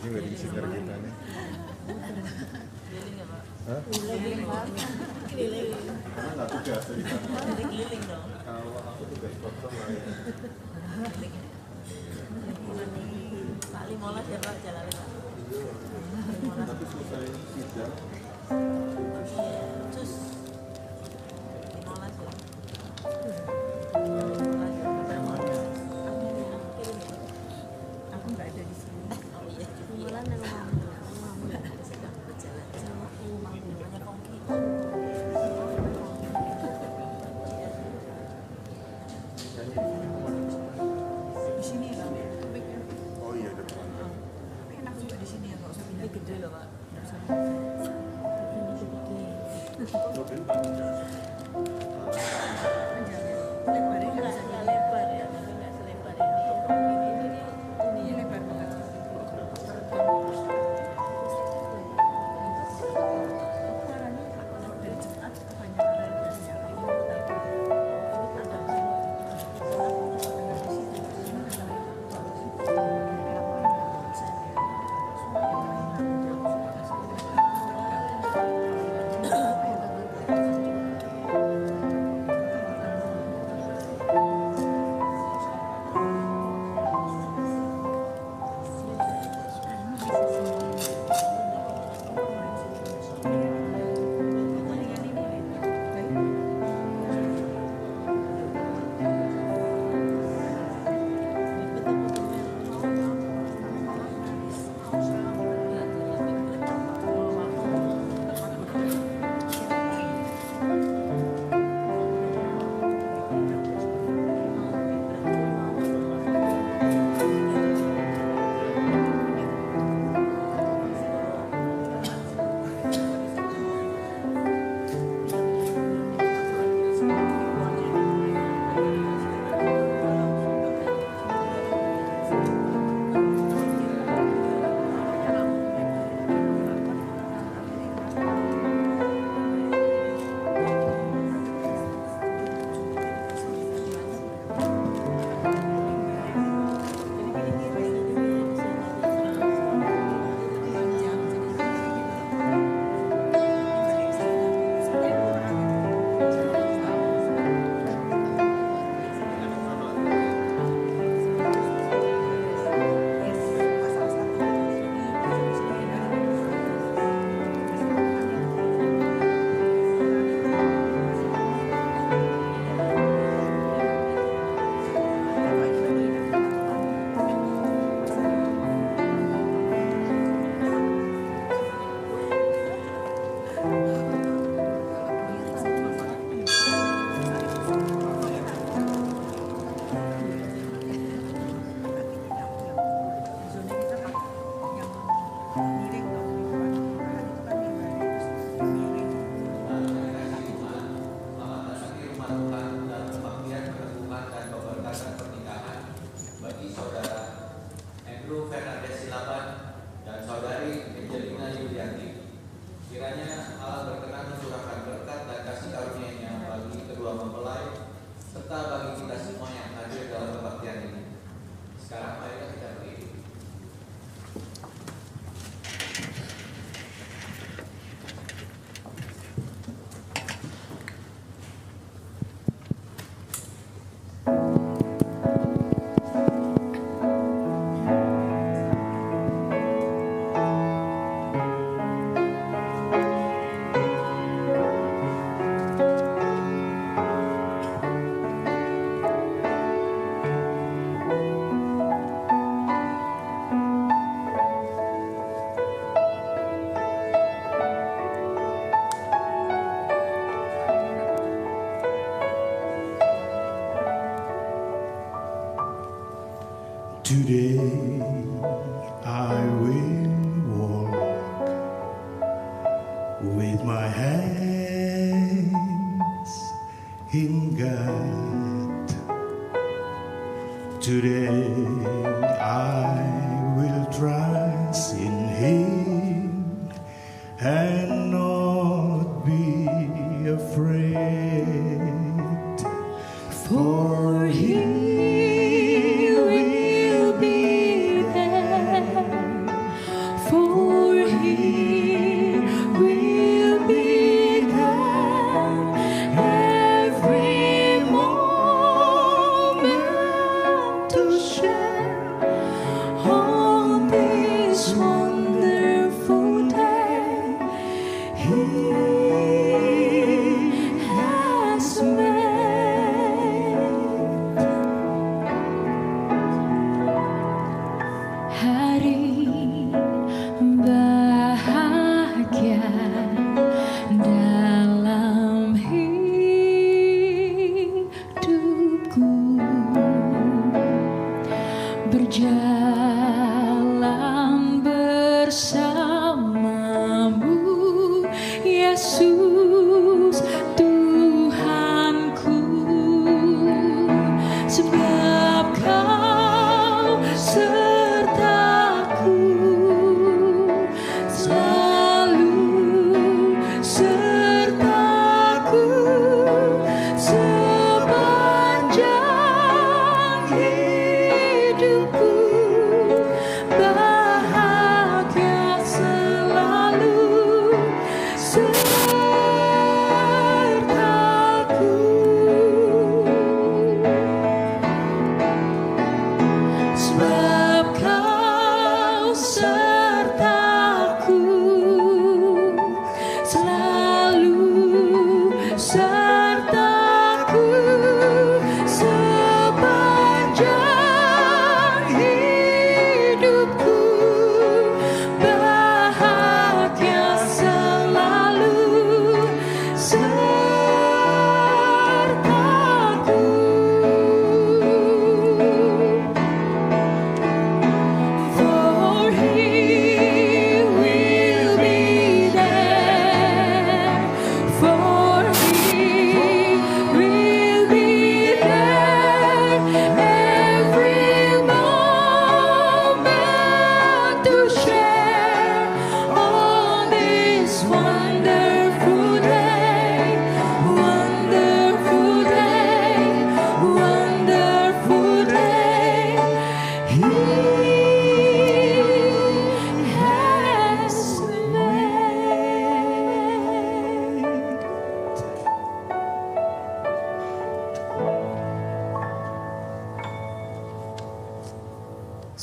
Ini wedding singer kita nih. Keliling ya Pak? Hah? Keliling Pak? Keliling. Karena nggak tugas tadi kan. Jadi keliling dong. Kalau aku tugas potong lah ya. Keliling. Pak Limolas ya Pak, jalanin Pak. Tapi selesai sidang. Iya, cus. Limolas ya. Temanya. Aku nggak ada di sini. Oh iya. Bulan yang mau Sedang berjalan sama namanya Kongki. Di sini ya Pak. Oh iya depan. Tapi enak juga di sini ya, nggak usah pindah. Ini gede loh Pak. Nggak usah. Mobil. Lebarnya nggak bisa lebar ya, tapi nggak selebar ya. Ini lebar banget. Dari Jumat kebanyakan Today I will walk with my hands in God. Today I will trust in Him and not be afraid, for He will be there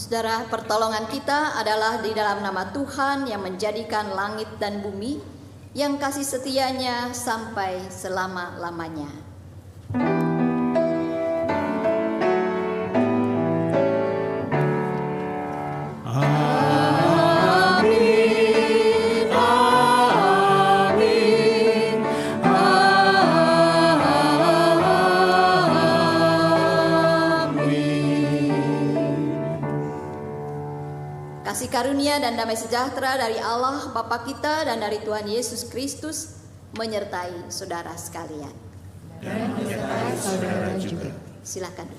Saudara, pertolongan kita adalah di dalam nama Tuhan yang menjadikan langit dan bumi, yang kasih setianya sampai selama-lamanya. Kasih karunia dan damai sejahtera dari Allah Bapa kita dan dari Tuhan Yesus Kristus menyertai saudara sekalian. Dan menyertai saudara juga. Silakan.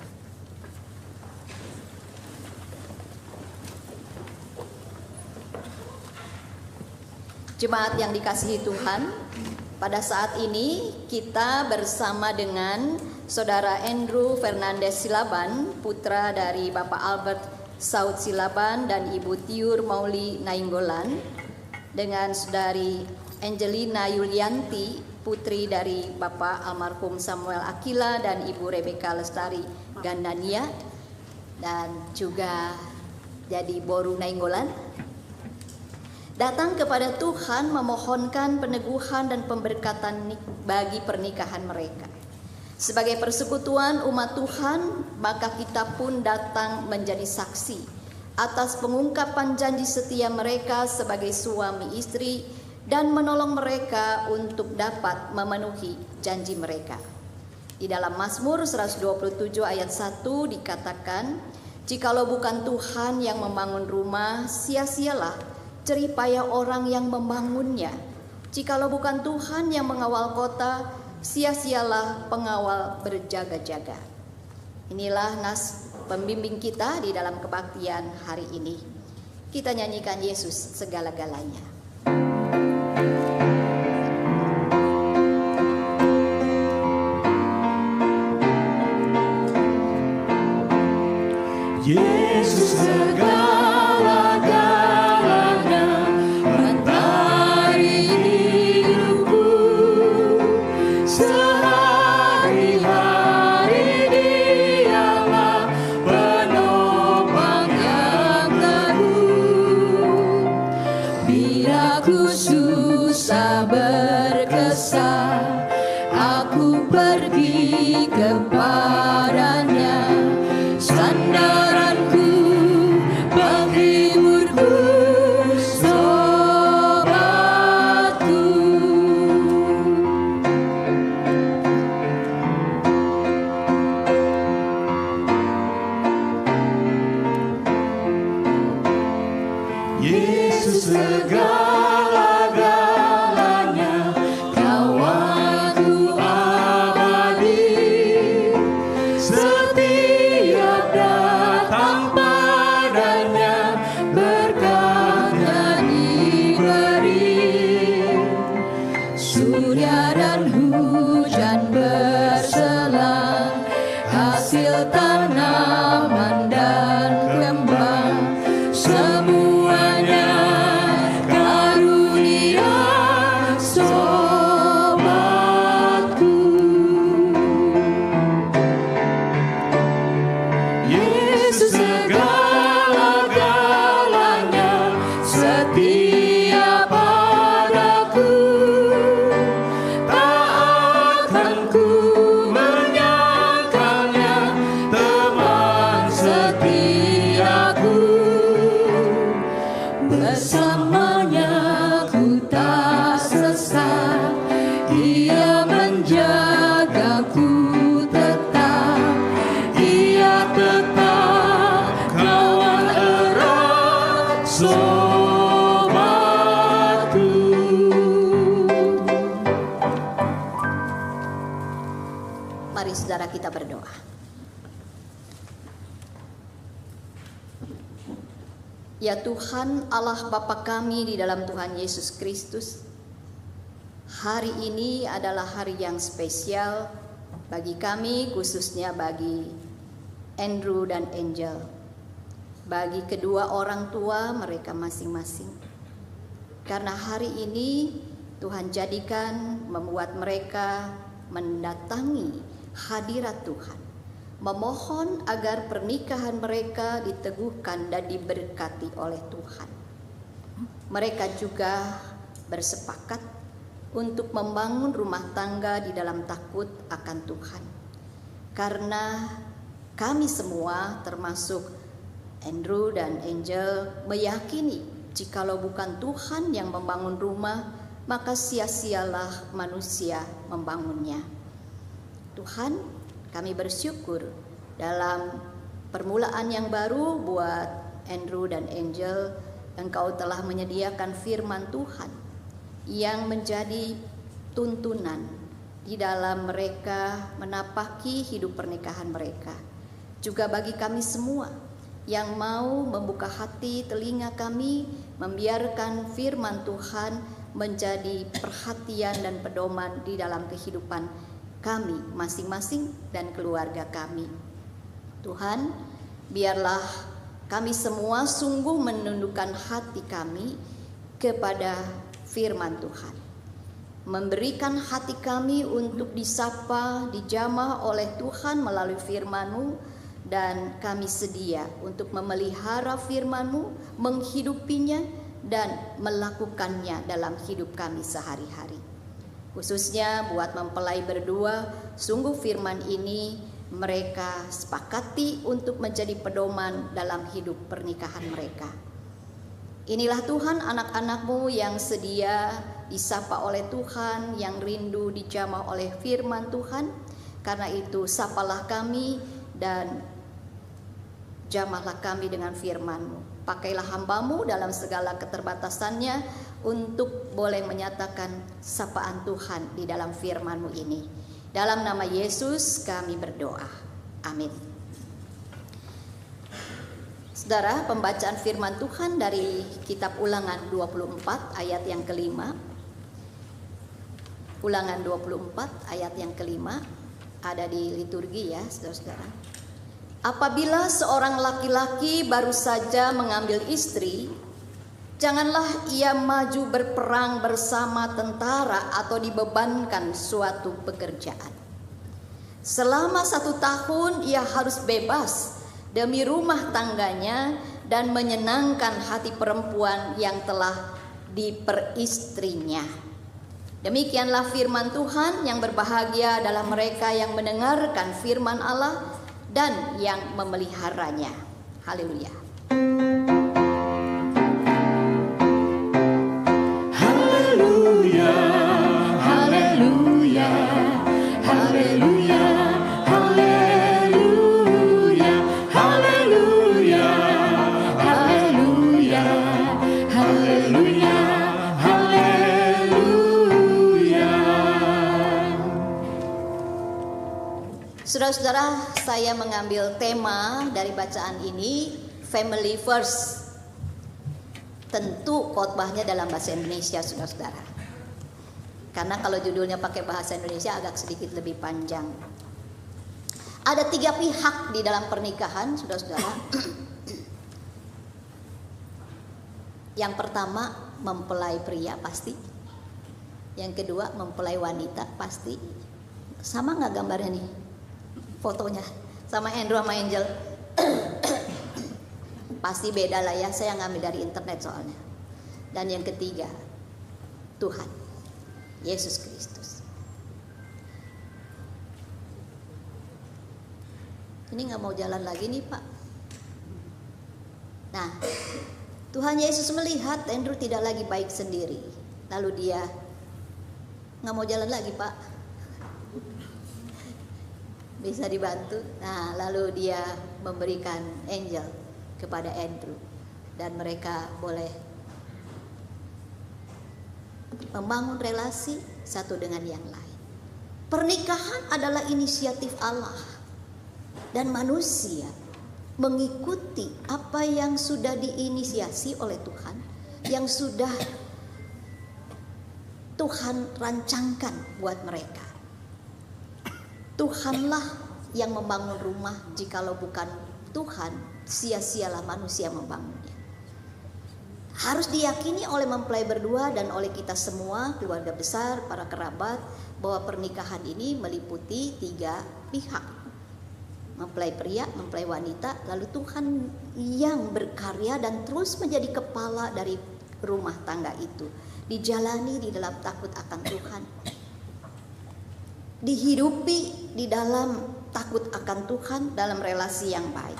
Jemaat yang dikasihi Tuhan, pada saat ini kita bersama dengan Saudara Andrew Fernandez Silaban, putra dari Bapak Albert Saud Silaban dan Ibu Tiur Mauli Nainggolan, dengan Saudari Angelina Yulianti, putri dari Bapak almarhum Samuel Akila dan Ibu Rebecca Lestari Gandania, dan juga jadi Boru Nainggolan, datang kepada Tuhan memohonkan peneguhan dan pemberkatan bagi pernikahan mereka. Sebagai persekutuan umat Tuhan, maka kita pun datang menjadi saksi atas pengungkapan janji setia mereka sebagai suami istri dan menolong mereka untuk dapat memenuhi janji mereka. Di dalam Mazmur 127 ayat 1 dikatakan, "Jikalau bukan Tuhan yang membangun rumah, sia-sialah jerih payah orang yang membangunnya. Jikalau bukan Tuhan yang mengawal kota, sia-sialah pengawal berjaga-jaga." Inilah nas pembimbing kita di dalam kebaktian hari ini. Kita nyanyikan Yesus segala-galanya. Yesus segala-galanya, mentari hidupku, sehari-hari Dialah penopang yang teguh. Musa berkesan, aku pergi kepadanya, sandaranku, penghiburku, sobatku. Yesus segala-galanya, kawanku abadi. Setiap datang padanya, berkatnya diberi. Surya dan hujan berselang, hasil tanaman dan kembang, semuanya karunia sobatku. Yesus segala-galanya, setia padaku. Tak akan ku menyangkalnya, teman setiaku. Bersamanya ku tak sesat, Ia menjagaku tetap. Ia tetap kawan erat sobatku. Mari saudara kita berdoa. Ya Tuhan Allah Bapa kami di dalam Tuhan Yesus Kristus, hari ini adalah hari yang spesial bagi kami, khususnya bagi Andrew dan Angel, bagi kedua orang tua mereka masing-masing. Karena hari ini Tuhan jadikan membuat mereka mendatangi hadirat Tuhan, memohon agar pernikahan mereka diteguhkan dan diberkati oleh Tuhan. Mereka juga bersepakat untuk membangun rumah tangga di dalam takut akan Tuhan. Karena kami semua termasuk Andrew dan Angel meyakini jikalau bukan Tuhan yang membangun rumah, maka sia-sialah manusia membangunnya. Tuhan, kami bersyukur dalam permulaan yang baru buat Andrew dan Angel, Engkau telah menyediakan firman Tuhan yang menjadi tuntunan di dalam mereka menapaki hidup pernikahan mereka. Juga bagi kami semua yang mau membuka hati telinga kami, membiarkan firman Tuhan menjadi perhatian dan pedoman di dalam kehidupan kami masing-masing dan keluarga kami. Tuhan, biarlah kami semua sungguh menundukkan hati kami kepada firman Tuhan, memberikan hati kami untuk disapa, dijamah oleh Tuhan melalui firman-Mu, dan kami sedia untuk memelihara firman-Mu, menghidupinya dan melakukannya dalam hidup kami sehari-hari. Khususnya buat mempelai berdua, sungguh firman ini mereka sepakati untuk menjadi pedoman dalam hidup pernikahan mereka. Inilah Tuhan anak-anak-Mu yang sedia disapa oleh Tuhan, yang rindu dijamah oleh firman Tuhan. Karena itu sapalah kami dan jamahlah kami dengan firman-Mu. Pakailah hamba-Mu dalam segala keterbatasannya untuk boleh menyatakan sapaan Tuhan di dalam firman-Mu ini. Dalam nama Yesus kami berdoa. Amin. Saudara, pembacaan firman Tuhan dari kitab Ulangan 24 ayat yang kelima. Ulangan 24 ayat yang kelima ada di liturgi ya, saudara-saudara. Apabila seorang laki-laki baru saja mengambil istri, janganlah ia maju berperang bersama tentara atau dibebankan suatu pekerjaan. Selama 1 tahun ia harus bebas demi rumah tangganya dan menyenangkan hati perempuan yang telah diperistrinya. Demikianlah firman Tuhan, yang berbahagia adalah mereka yang mendengarkan firman Allah dan yang memeliharanya. Haleluya. Haleluya, haleluya, haleluya, haleluya, haleluya, haleluya, haleluya, haleluya. Saudara-saudara, saya mengambil tema dari bacaan ini, Family First. Tentu khotbahnya dalam bahasa Indonesia, saudara-saudara. Karena kalau judulnya pakai bahasa Indonesia agak sedikit lebih panjang. Ada 3 pihak di dalam pernikahan, saudara-saudara. Yang pertama, mempelai pria pasti. Yang kedua, mempelai wanita pasti. Sama nggak gambarnya nih? Fotonya sama Andrew sama Angel. Pasti beda lah ya, saya ngambil dari internet soalnya. Dan yang ketiga, Tuhan Yesus Kristus. Ini nggak mau jalan lagi nih Pak. Nah, Tuhan Yesus melihat Andrew tidak lagi baik sendiri. Lalu dia nggak mau jalan lagi Pak. Bisa dibantu. Nah, lalu dia memberikan Angel kepada Andrew, dan mereka boleh membangun relasi satu dengan yang lain. Pernikahan adalah inisiatif Allah, dan manusia mengikuti apa yang sudah diinisiasi oleh Tuhan, yang sudah Tuhan rancangkan buat mereka. Tuhanlah yang membangun rumah. Jikalau bukan Tuhan, sia-sialah manusia membangunnya. Harus diyakini oleh mempelai berdua dan oleh kita semua, keluarga besar, para kerabat, bahwa pernikahan ini meliputi 3 pihak. Mempelai pria, mempelai wanita, lalu Tuhan yang berkarya dan terus menjadi kepala dari rumah tangga itu. Dijalani di dalam takut akan Tuhan. Dihidupi di dalam takut akan Tuhan, dalam relasi yang baik.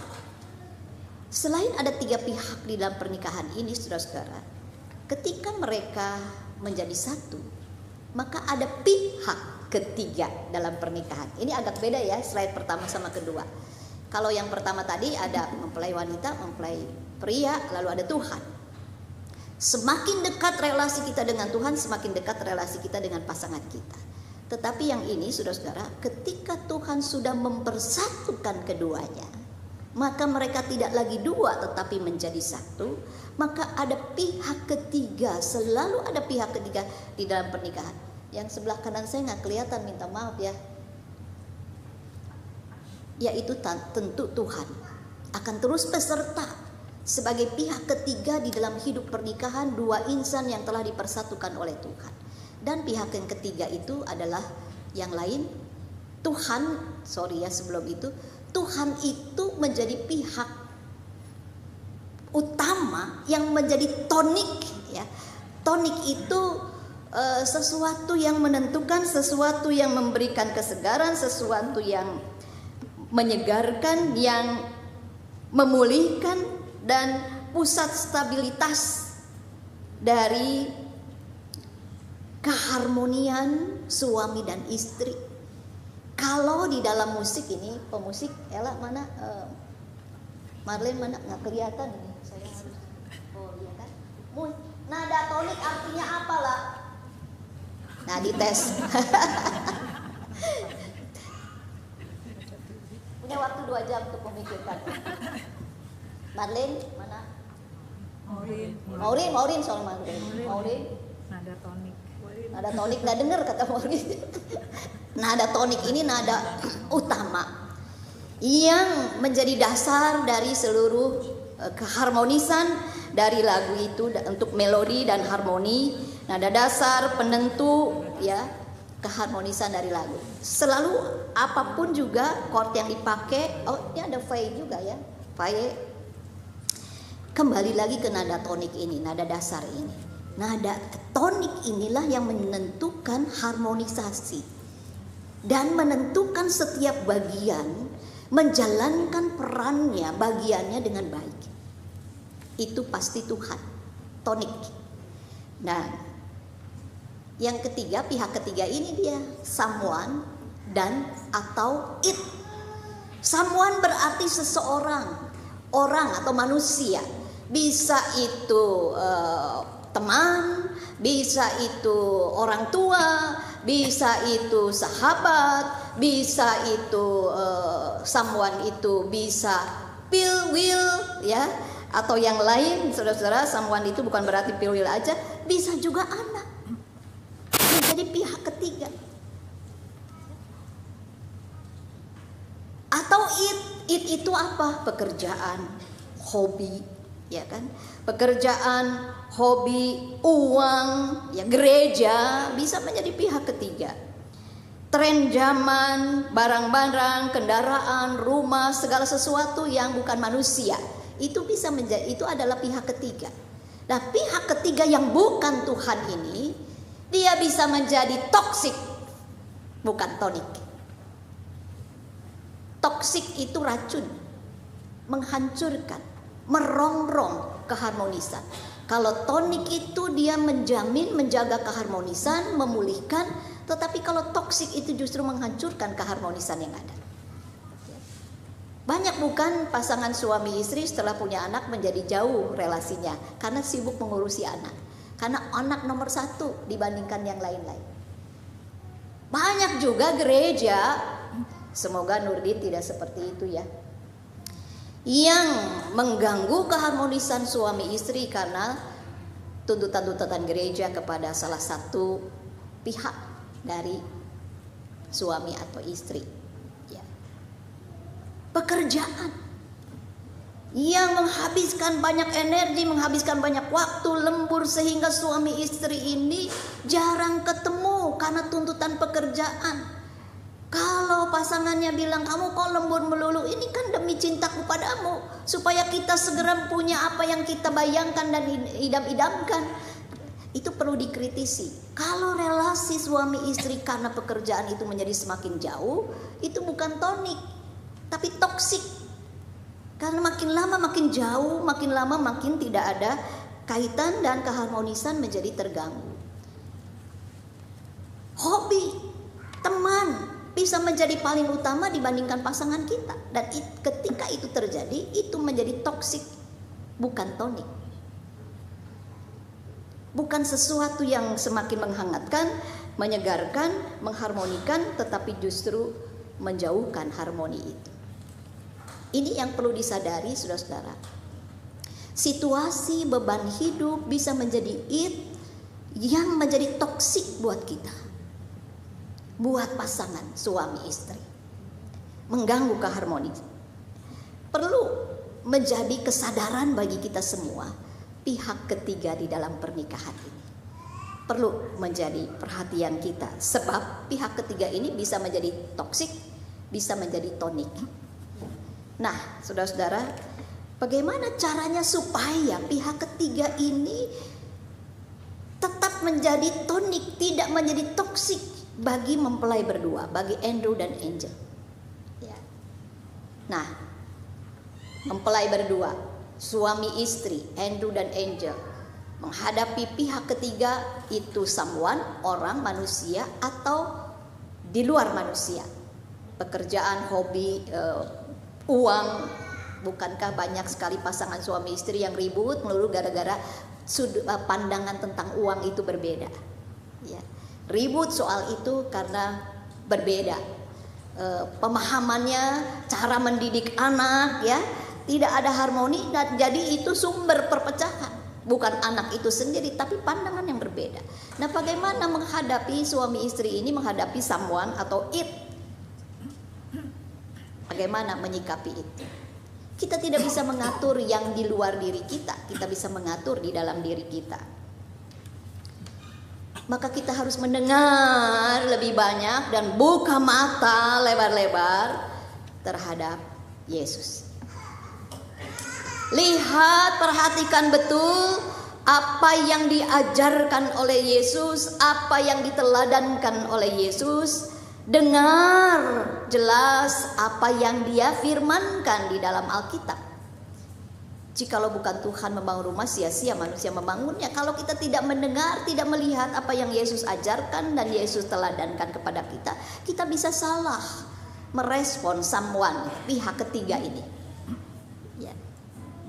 Selain ada 3 pihak di dalam pernikahan ini, saudara-saudara, ketika mereka menjadi satu, maka ada pihak ketiga dalam pernikahan. Ini agak beda ya, slide pertama sama kedua. Kalau yang pertama tadi ada mempelai wanita, mempelai pria, lalu ada Tuhan. Semakin dekat relasi kita dengan Tuhan, semakin dekat relasi kita dengan pasangan kita. Tetapi yang ini, saudara-saudara, ketika Tuhan sudah mempersatukan keduanya, maka mereka tidak lagi 2 tetapi menjadi satu. Maka ada pihak ketiga, selalu ada pihak ketiga di dalam pernikahan. Yang sebelah kanan saya nggak kelihatan, minta maaf ya. Yaitu tentu Tuhan akan terus beserta sebagai pihak ketiga di dalam hidup pernikahan 2 insan yang telah dipersatukan oleh Tuhan. Dan pihak yang ketiga itu adalah yang lain. Tuhan, sebelum itu Tuhan itu menjadi pihak utama yang menjadi tonik ya. Tonik itu sesuatu yang menentukan, sesuatu yang memberikan kesegaran, sesuatu yang menyegarkan, yang memulihkan, dan pusat stabilitas dari keharmonian suami dan istri. Kalau di dalam musik ini, pemusik Ella mana, Marlene mana, nggak kelihatan ini. Saya harus, oh iya kan. Nada tonik artinya apa lah? Nah dites. Punya waktu 2 jam untuk memikirkan. Marlene mana? Maureen soal Maureen. Nada tonik. Nada tonik, nggak dengar kata Maureen. Nada tonik ini nada utama yang menjadi dasar dari seluruh keharmonisan dari lagu itu untuk melodi dan harmoni. Nada dasar penentu ya keharmonisan dari lagu. Selalu apapun juga chord yang dipakai, oh ini ada Fa juga ya, Fa. Kembali lagi ke nada tonik ini, nada dasar ini. Nada tonik inilah yang menentukan harmonisasi dan menentukan setiap bagian menjalankan perannya, bagiannya dengan baik. Itu pasti Tuhan, tonik. Nah, yang ketiga, pihak ketiga ini dia someone dan atau it. Someone berarti seseorang, orang atau manusia. Bisa itu teman, bisa itu orang tua, bisa itu sahabat, bisa itu someone itu bisa will ya, atau yang lain. Saudara-saudara, someone itu bukan berarti will aja, bisa juga anak menjadi pihak ketiga. Atau it itu apa? Pekerjaan, hobi, ya kan? Pekerjaan, hobi, uang, ya gereja bisa menjadi pihak ketiga. Tren zaman, barang-barang, kendaraan, rumah, segala sesuatu yang bukan manusia itu bisa menjadi, itu adalah pihak ketiga. Nah, pihak ketiga yang bukan Tuhan ini dia bisa menjadi toksik, bukan tonik. Toksik itu racun, menghancurkan, merongrong keharmonisan. Kalau tonik itu dia menjamin, menjaga keharmonisan, memulihkan. Tetapi kalau toksik itu justru menghancurkan keharmonisan yang ada. Banyak bukan pasangan suami istri setelah punya anak menjadi jauh relasinya karena sibuk mengurusi anak. Karena anak nomor satu dibandingkan yang lain-lain. Banyak juga gereja, semoga Nurdin tidak seperti itu ya, yang mengganggu keharmonisan suami istri karena tuntutan-tuntutan gereja kepada salah satu pihak dari suami atau istri ya. Pekerjaan yang menghabiskan banyak energi, menghabiskan banyak waktu, lembur, sehingga suami istri ini jarang ketemu karena tuntutan pekerjaan. Kalau pasangannya bilang, kamu kok lembur melulu, ini kan demi cintaku padamu, supaya kita segera punya apa yang kita bayangkan dan idam-idamkan. Itu perlu dikritisi. Kalau relasi suami istri karena pekerjaan itu menjadi semakin jauh, itu bukan tonik, tapi toksik. Karena makin lama makin jauh, makin lama makin tidak ada kaitan dan keharmonisan menjadi terganggu. Hobi, teman bisa menjadi paling utama dibandingkan pasangan kita. Dan ketika itu terjadi, itu menjadi toksik, bukan tonik. Bukan sesuatu yang semakin menghangatkan, menyegarkan, mengharmonikan, tetapi justru menjauhkan harmoni itu. Ini yang perlu disadari, saudara-saudara. Situasi beban hidup bisa menjadi yang menjadi toksik buat kita, buat pasangan suami istri, mengganggu keharmonisan. Perlu menjadi kesadaran bagi kita semua, pihak ketiga di dalam pernikahan ini perlu menjadi perhatian kita, sebab pihak ketiga ini bisa menjadi toksik, bisa menjadi tonik. Nah, saudara-saudara, bagaimana caranya supaya pihak ketiga ini tetap menjadi tonik, tidak menjadi toksik bagi mempelai berdua, bagi Andrew dan Angel. Ya. Nah, mempelai berdua, suami istri, Andrew dan Angel, menghadapi pihak ketiga itu someone, orang, manusia, atau di luar manusia. Pekerjaan, hobi, uang. Bukankah banyak sekali pasangan suami istri yang ribut melulu gara-gara pandangan tentang uang itu berbeda ya. Ribut soal itu karena berbeda pemahamannya, cara mendidik anak ya, tidak ada harmoni, dan jadi itu sumber perpecahan. Bukan anak itu sendiri, tapi pandangan yang berbeda. Nah, bagaimana menghadapi suami istri ini, menghadapi someone atau it? Bagaimana menyikapi itu? Kita tidak bisa mengatur yang di luar diri kita, kita bisa mengatur di dalam diri kita. Maka kita harus mendengar lebih banyak dan buka mata lebar-lebar terhadap Yesus. Lihat, perhatikan betul apa yang diajarkan oleh Yesus, apa yang diteladankan oleh Yesus, dengar jelas apa yang Dia firmankan di dalam Alkitab. Jikalau bukan Tuhan membangun rumah, sia-sia manusia membangunnya. Kalau kita tidak mendengar, tidak melihat apa yang Yesus ajarkan dan Yesus teladankan kepada kita, kita bisa salah merespon someone, pihak ketiga ini. Ya.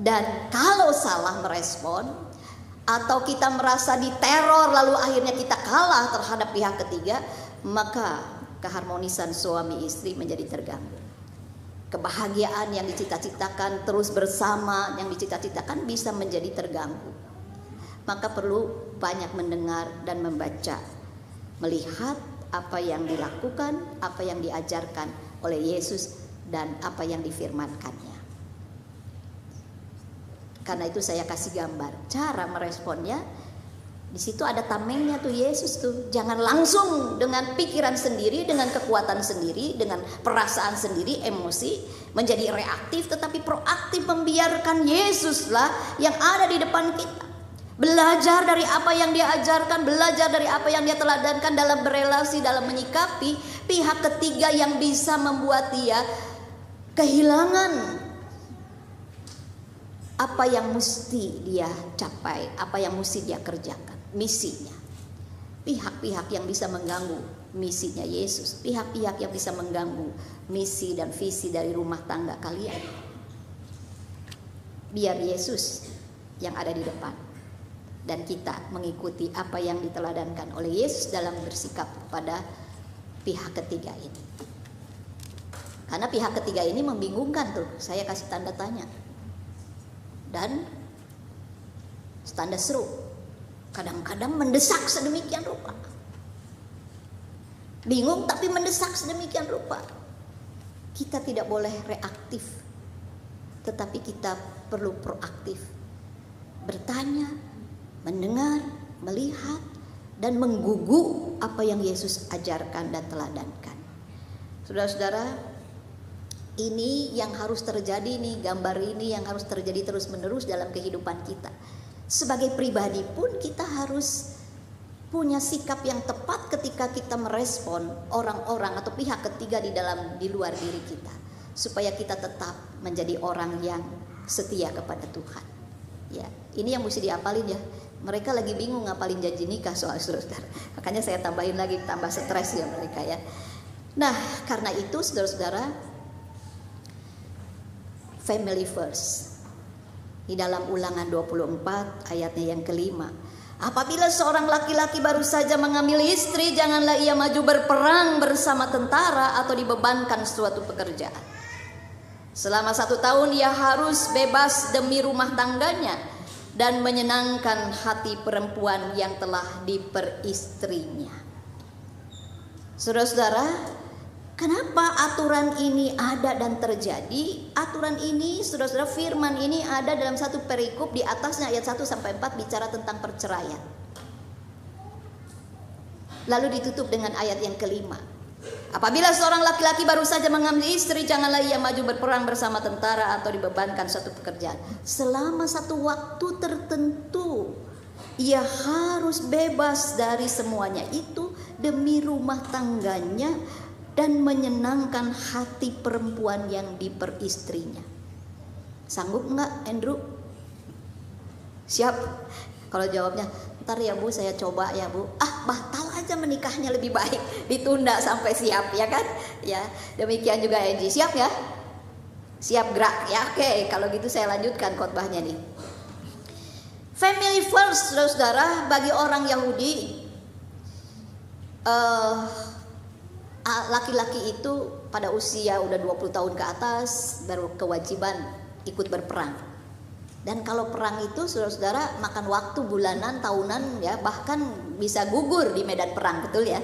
Dan kalau salah merespon, atau kita merasa diteror lalu akhirnya kita kalah terhadap pihak ketiga, maka keharmonisan suami istri menjadi terganggu. Kebahagiaan yang dicita-citakan terus bersama, yang dicita-citakan bisa menjadi terganggu. Maka perlu banyak mendengar dan membaca, melihat apa yang dilakukan, apa yang diajarkan oleh Yesus dan apa yang difirmankannya. Karena itu saya kasih gambar cara meresponnya. Di situ ada tamengnya tuh Yesus tuh. Jangan langsung dengan pikiran sendiri, dengan kekuatan sendiri, dengan perasaan sendiri, emosi menjadi reaktif, tetapi proaktif, membiarkan Yesuslah yang ada di depan kita. Belajar dari apa yang Dia ajarkan, belajar dari apa yang Dia teladankan dalam berelasi, dalam menyikapi pihak ketiga yang bisa membuat dia kehilangan apa yang mesti dia capai, apa yang mesti dia kerjakan, misinya. Pihak-pihak yang bisa mengganggu misinya Yesus, pihak-pihak yang bisa mengganggu misi dan visi dari rumah tangga kalian. Biar Yesus yang ada di depan dan kita mengikuti apa yang diteladankan oleh Yesus dalam bersikap pada pihak ketiga ini. Karena pihak ketiga ini membingungkan tuh, saya kasih tanda tanya. Dan tanda seru, kadang-kadang mendesak sedemikian rupa. Bingung tapi mendesak sedemikian rupa. Kita tidak boleh reaktif, tetapi kita perlu proaktif. Bertanya, mendengar, melihat, dan menggugu apa yang Yesus ajarkan dan teladankan. Saudara-saudara, ini yang harus terjadi nih, gambar ini yang harus terjadi terus-menerus dalam kehidupan kita. Sebagai pribadi pun kita harus punya sikap yang tepat ketika kita merespon orang-orang atau pihak ketiga di luar diri kita, supaya kita tetap menjadi orang yang setia kepada Tuhan. Ya, ini yang mesti diapalin ya. Mereka lagi bingung ngapalin janji nikah soal saudara. Makanya saya tambahin lagi, tambah stres ya mereka ya. Nah, karena itu saudara-saudara, family first. Di dalam Ulangan 24 ayatnya yang kelima. Apabila seorang laki-laki baru saja mengambil istri, janganlah ia maju berperang bersama tentara atau dibebankan suatu pekerjaan. Selama 1 tahun ia harus bebas demi rumah tangganya dan menyenangkan hati perempuan yang telah diperistrinya. Saudara-saudara, kenapa aturan ini ada dan terjadi? Aturan ini, saudara-saudara, firman ini ada dalam satu perikop di atasnya ayat 1-4 bicara tentang perceraian. Lalu ditutup dengan ayat yang kelima. Apabila seorang laki-laki baru saja mengambil istri, janganlah ia maju berperang bersama tentara atau dibebankan suatu pekerjaan. Selama satu waktu tertentu, ia harus bebas dari semuanya itu demi rumah tangganya dan menyenangkan hati perempuan yang diperistrinya. Sanggup enggak Andrew? Siap? Kalau jawabnya, ntar ya Bu, saya coba ya Bu. Batal aja menikahnya, lebih baik ditunda sampai siap, ya kan? Ya, demikian juga Angie. Siap ya? Siap gerak ya? Oke, kalau gitu saya lanjutkan khotbahnya nih. Family first, saudara-saudara, bagi orang Yahudi, laki-laki itu pada usia udah 20 tahun ke atas baru kewajiban ikut berperang. Dan kalau perang itu saudara-saudara makan waktu bulanan, tahunan ya, bahkan bisa gugur di medan perang, betul ya.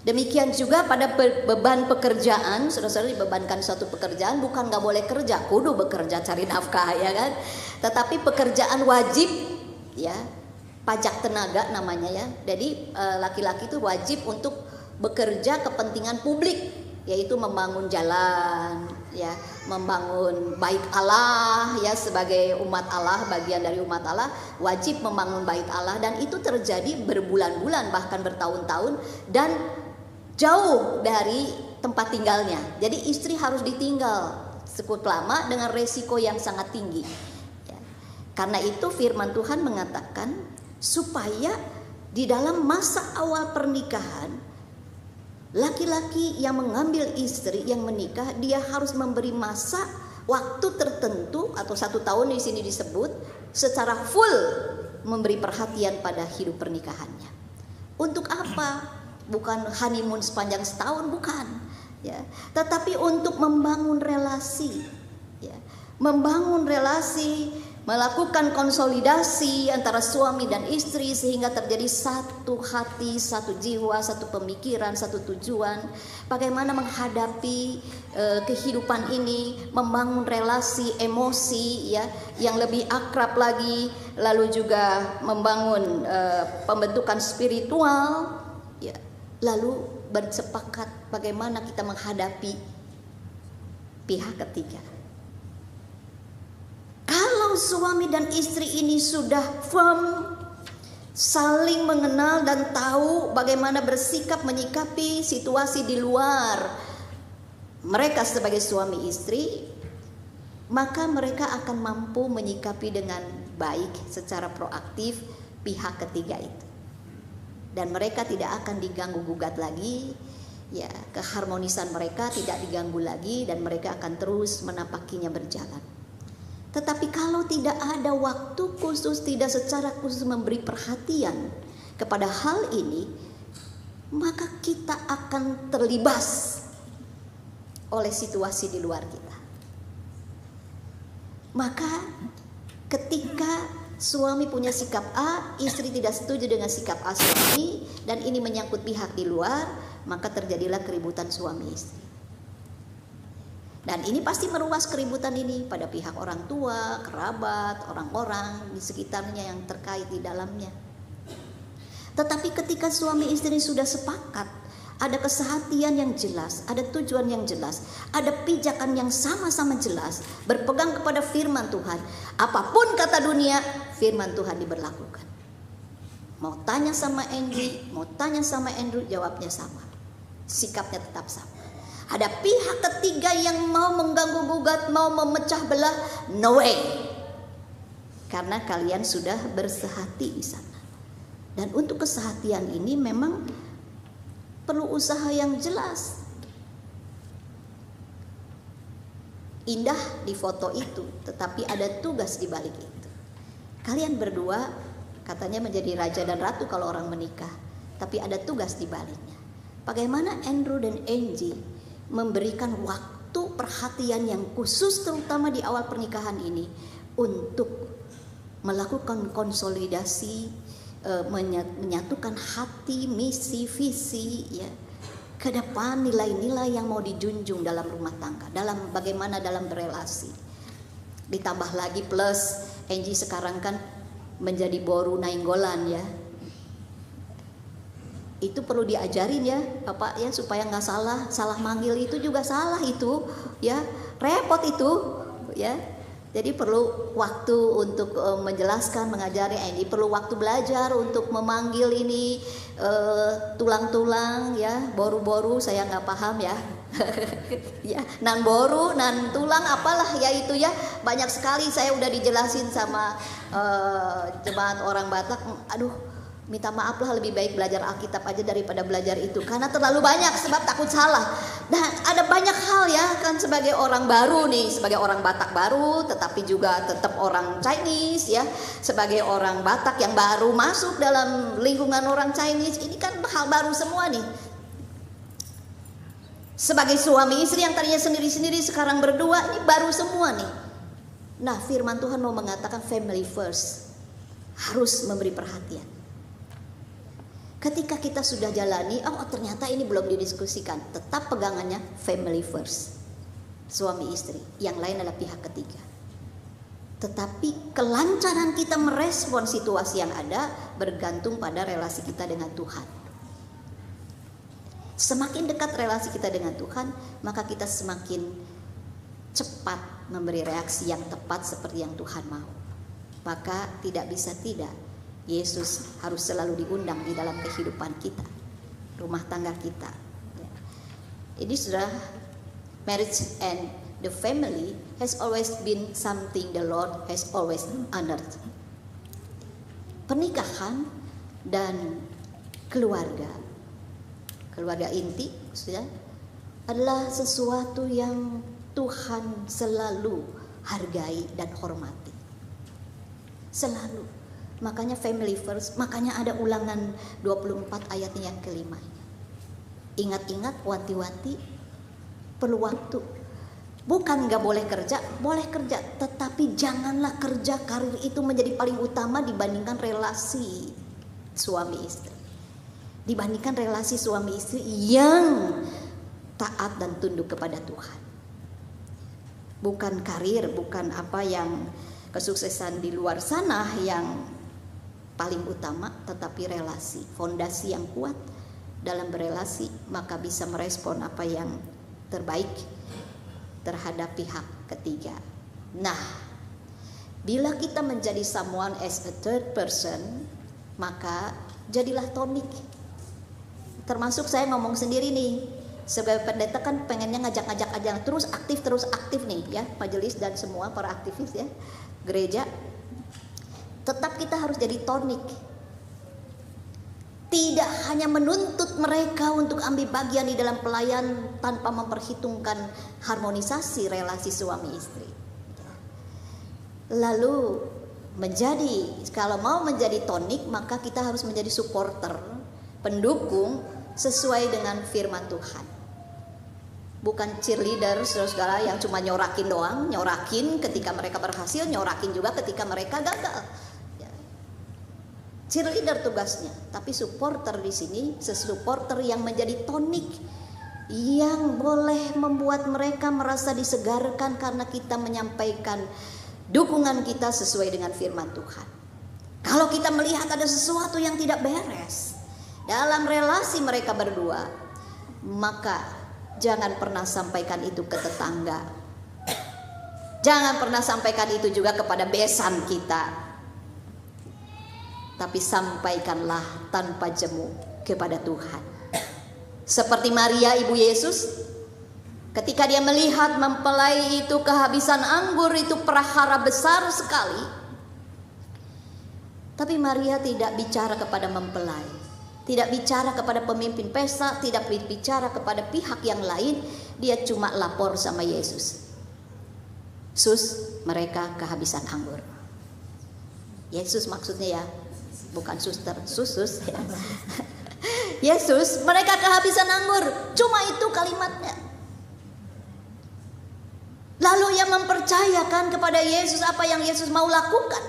Demikian juga pada beban pekerjaan, saudara-saudara dibebankan suatu pekerjaan, bukan gak boleh kerja, kudu bekerja cari nafkah ya kan. Tetapi pekerjaan wajib ya, pajak tenaga namanya ya. Jadi laki-laki itu wajib untuk bekerja kepentingan publik, yaitu membangun jalan ya, membangun bait Allah ya, sebagai umat Allah, bagian dari umat Allah wajib membangun bait Allah, dan itu terjadi berbulan-bulan bahkan bertahun-tahun dan jauh dari tempat tinggalnya. Jadi istri harus ditinggal cukup lama dengan resiko yang sangat tinggi ya. Karena itu firman Tuhan mengatakan supaya di dalam masa awal pernikahan, laki-laki yang mengambil istri yang menikah, dia harus memberi masa waktu tertentu atau 1 tahun di sini disebut, secara full memberi perhatian pada hidup pernikahannya. Untuk apa? Bukan honeymoon sepanjang setahun, bukan ya, tetapi untuk membangun relasi ya, membangun relasi, melakukan konsolidasi antara suami dan istri sehingga terjadi satu hati, satu jiwa, satu pemikiran, satu tujuan. Bagaimana menghadapi kehidupan ini, membangun relasi emosi ya yang lebih akrab lagi, lalu juga membangun pembentukan spiritual ya, lalu bersepakat bagaimana kita menghadapi pihak ketiga. Kalau suami dan istri ini sudah firm, saling mengenal dan tahu bagaimana bersikap menyikapi situasi di luar mereka sebagai suami istri, maka mereka akan mampu menyikapi dengan baik secara proaktif pihak ketiga itu. Dan mereka tidak akan diganggu gugat lagi ya, keharmonisan mereka tidak diganggu lagi, dan mereka akan terus menapakinya berjalan. Tetapi kalau tidak ada waktu khusus, tidak secara khusus memberi perhatian kepada hal ini, maka kita akan terlibas oleh situasi di luar kita. Maka ketika suami punya sikap A, istri tidak setuju dengan sikap A suami, dan ini menyangkut pihak di luar, maka terjadilah keributan suami istri. Dan ini pasti meruas keributan ini pada pihak orang tua, kerabat, orang-orang di sekitarnya yang terkait di dalamnya. Tetapi ketika suami istri sudah sepakat, ada kesehatian yang jelas, ada tujuan yang jelas, ada pijakan yang sama-sama jelas, berpegang kepada firman Tuhan. Apapun kata dunia, firman Tuhan diberlakukan. Mau tanya sama Angie, mau tanya sama Andrew, jawabnya sama. Sikapnya tetap sama. Ada pihak ketiga yang mau mengganggu gugat, mau memecah belah, no way. Karena kalian sudah bersehati di sana. Dan untuk kesehatian ini memang perlu usaha yang jelas. Indah di foto itu, tetapi ada tugas di balik itu. Kalian berdua katanya menjadi raja dan ratu kalau orang menikah, tapi ada tugas di baliknya. Bagaimana Andrew dan Angie memberikan waktu perhatian yang khusus terutama di awal pernikahan ini untuk melakukan konsolidasi, menyatukan hati, misi, visi ya, ke depan nilai-nilai yang mau dijunjung dalam rumah tangga, dalam bagaimana dalam berelasi. Ditambah lagi plus Angie sekarang kan menjadi boru nainggolan ya, itu perlu diajarin ya Bapak ya, supaya nggak salah manggil itu juga salah itu ya, repot itu ya. Jadi perlu waktu untuk menjelaskan, mengajari. Ini perlu waktu belajar untuk memanggil ini tulang-tulang ya, boru-boru saya nggak paham ya. Ya, nan boru, nan tulang apalah ya itu ya, banyak sekali saya udah dijelasin sama jemaat orang Batak. Aduh, minta maaf lah, lebih baik belajar Alkitab aja daripada belajar itu, karena terlalu banyak sebab takut salah. Dan ada banyak hal ya kan, sebagai orang baru nih, sebagai orang Batak baru tetapi juga tetap orang Chinese ya, sebagai orang Batak yang baru masuk dalam lingkungan orang Chinese, ini kan hal baru semua nih. Sebagai suami istri yang tadinya sendiri-sendiri sekarang berdua, ini baru semua nih. Nah, firman Tuhan mau mengatakan family first, harus memberi perhatian. Ketika kita sudah jalani, oh ternyata ini belum didiskusikan, tetap pegangannya family first, suami istri, yang lain adalah pihak ketiga. Tetapi kelancaran kita merespon situasi yang ada bergantung pada relasi kita dengan Tuhan. Semakin dekat relasi kita dengan Tuhan, maka kita semakin cepat memberi reaksi yang tepat seperti yang Tuhan mau. Maka tidak bisa tidak, Yesus harus selalu diundang di dalam kehidupan kita, rumah tangga kita. Ini sudah, marriage and the family has always been something the Lord has always honored. Pernikahan dan keluarga inti sudah adalah sesuatu yang Tuhan selalu hargai dan hormati. Selalu. Makanya family first, makanya ada Ulangan 24 ayatnya yang kelima. Ingat-ingat, wanti-wanti, perlu waktu. Bukan gak boleh kerja, boleh kerja, tetapi janganlah kerja karir itu menjadi paling utama dibandingkan relasi suami istri. Dibandingkan relasi suami istri yang taat dan tunduk kepada Tuhan. Bukan karir, bukan apa yang kesuksesan di luar sana yang paling utama, tetapi relasi, fondasi yang kuat dalam berelasi, maka bisa merespon apa yang terbaik terhadap pihak ketiga. Nah, bila kita menjadi someone as a third person, maka jadilah tonik. Termasuk saya ngomong sendiri nih, sebagai pendeta kan pengennya ngajak-ngajak aja terus aktif nih ya, majelis dan semua para aktivis ya, gereja. Tetap kita harus jadi tonik. Tidak hanya menuntut mereka untuk ambil bagian di dalam pelayan tanpa memperhitungkan harmonisasi relasi suami istri. Lalu kalau mau menjadi tonik, maka kita harus menjadi supporter, pendukung sesuai dengan firman Tuhan. Bukan cheerleader segala yang cuma nyorakin doang, nyorakin ketika mereka berhasil, nyorakin juga ketika mereka gagal. Cheerleader tugasnya, tapi supporter di sini, supporter yang menjadi tonik, yang boleh membuat mereka merasa disegarkan karena kita menyampaikan dukungan kita sesuai dengan firman Tuhan. Kalau kita melihat ada sesuatu yang tidak beres dalam relasi mereka berdua, maka jangan pernah sampaikan itu ke tetangga. Jangan pernah sampaikan itu juga kepada besan kita. Tapi sampaikanlah tanpa jemu kepada Tuhan. Seperti Maria ibu Yesus, ketika dia melihat mempelai itu kehabisan anggur, itu prahara besar sekali. Tapi Maria tidak bicara kepada mempelai, tidak bicara kepada pemimpin pesta, tidak bicara kepada pihak yang lain. Dia cuma lapor sama Yesus. Sus, mereka kehabisan anggur. Yesus maksudnya ya, bukan suster, susus ya. Yesus, mereka kehabisan anggur. Cuma itu kalimatnya. Lalu ia mempercayakan kepada Yesus apa yang Yesus mau lakukan,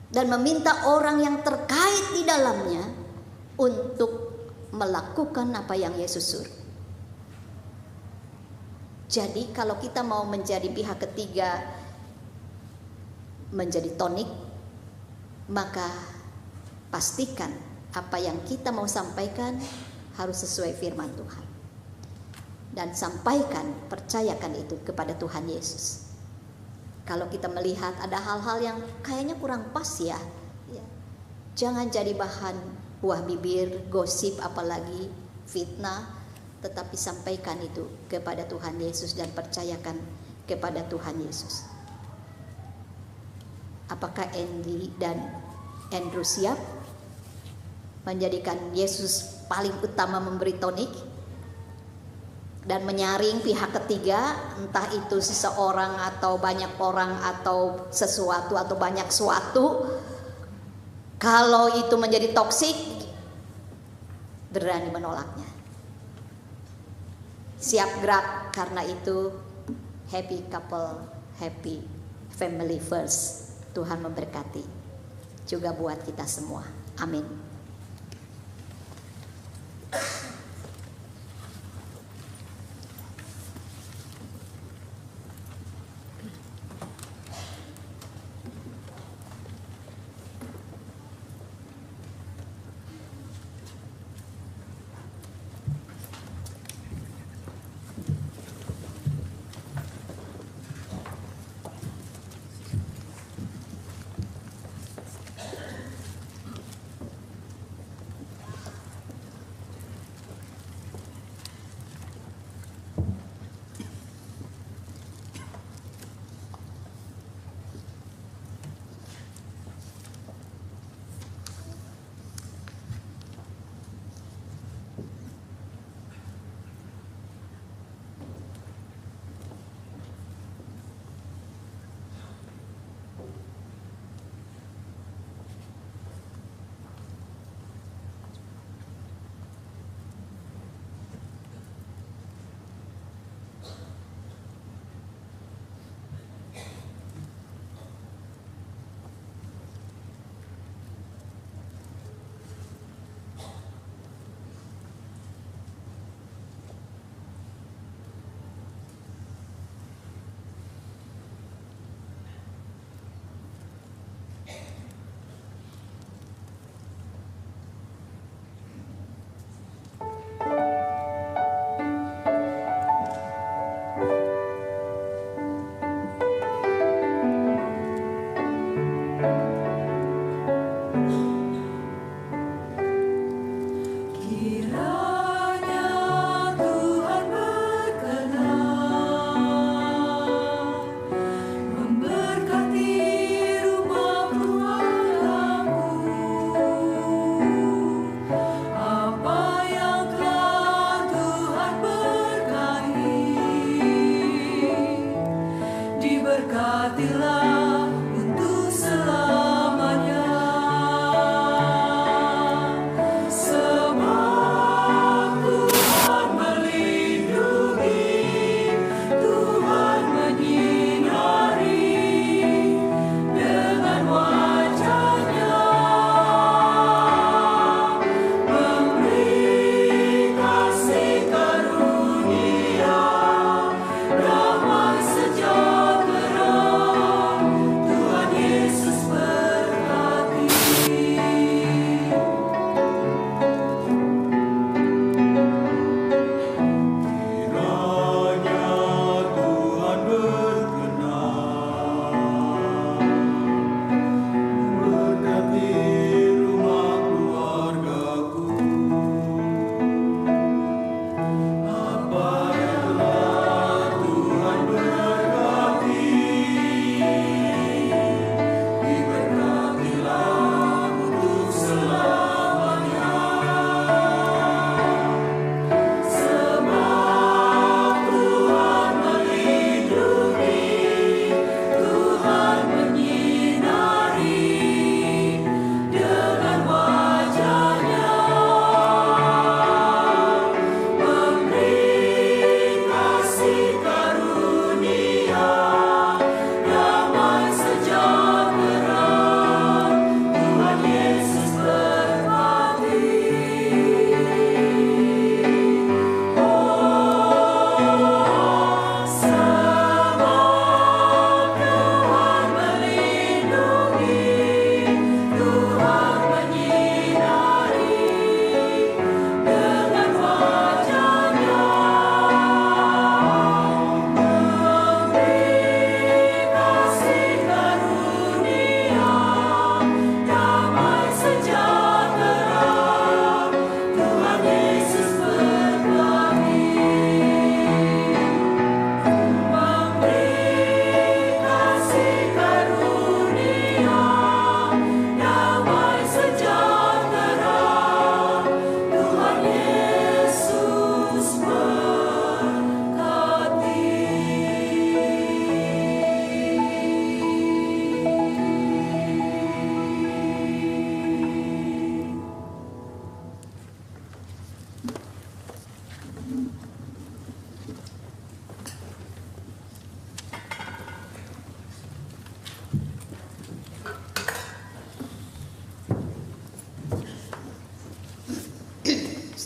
dan meminta orang yang terkait di dalamnya untuk melakukan apa yang Yesus suruh. Jadi kalau kita mau menjadi pihak ketiga, menjadi tonik, maka pastikan apa yang kita mau sampaikan harus sesuai firman Tuhan. Dan sampaikan, percayakan itu kepada Tuhan Yesus. Kalau kita melihat ada hal-hal yang kayaknya kurang pas ya, jangan jadi bahan buah bibir, gosip, apalagi fitnah. Tetapi sampaikan itu kepada Tuhan Yesus dan percayakan kepada Tuhan Yesus. Apakah Andy dan Andrew siap menjadikan Yesus paling utama memberi tonik dan menyaring pihak ketiga, entah itu seseorang atau banyak orang atau sesuatu atau banyak suatu? Kalau itu menjadi toksik, berani menolaknya. Siap gerak, karena itu happy couple, happy family first. Tuhan memberkati juga buat kita semua. Amin.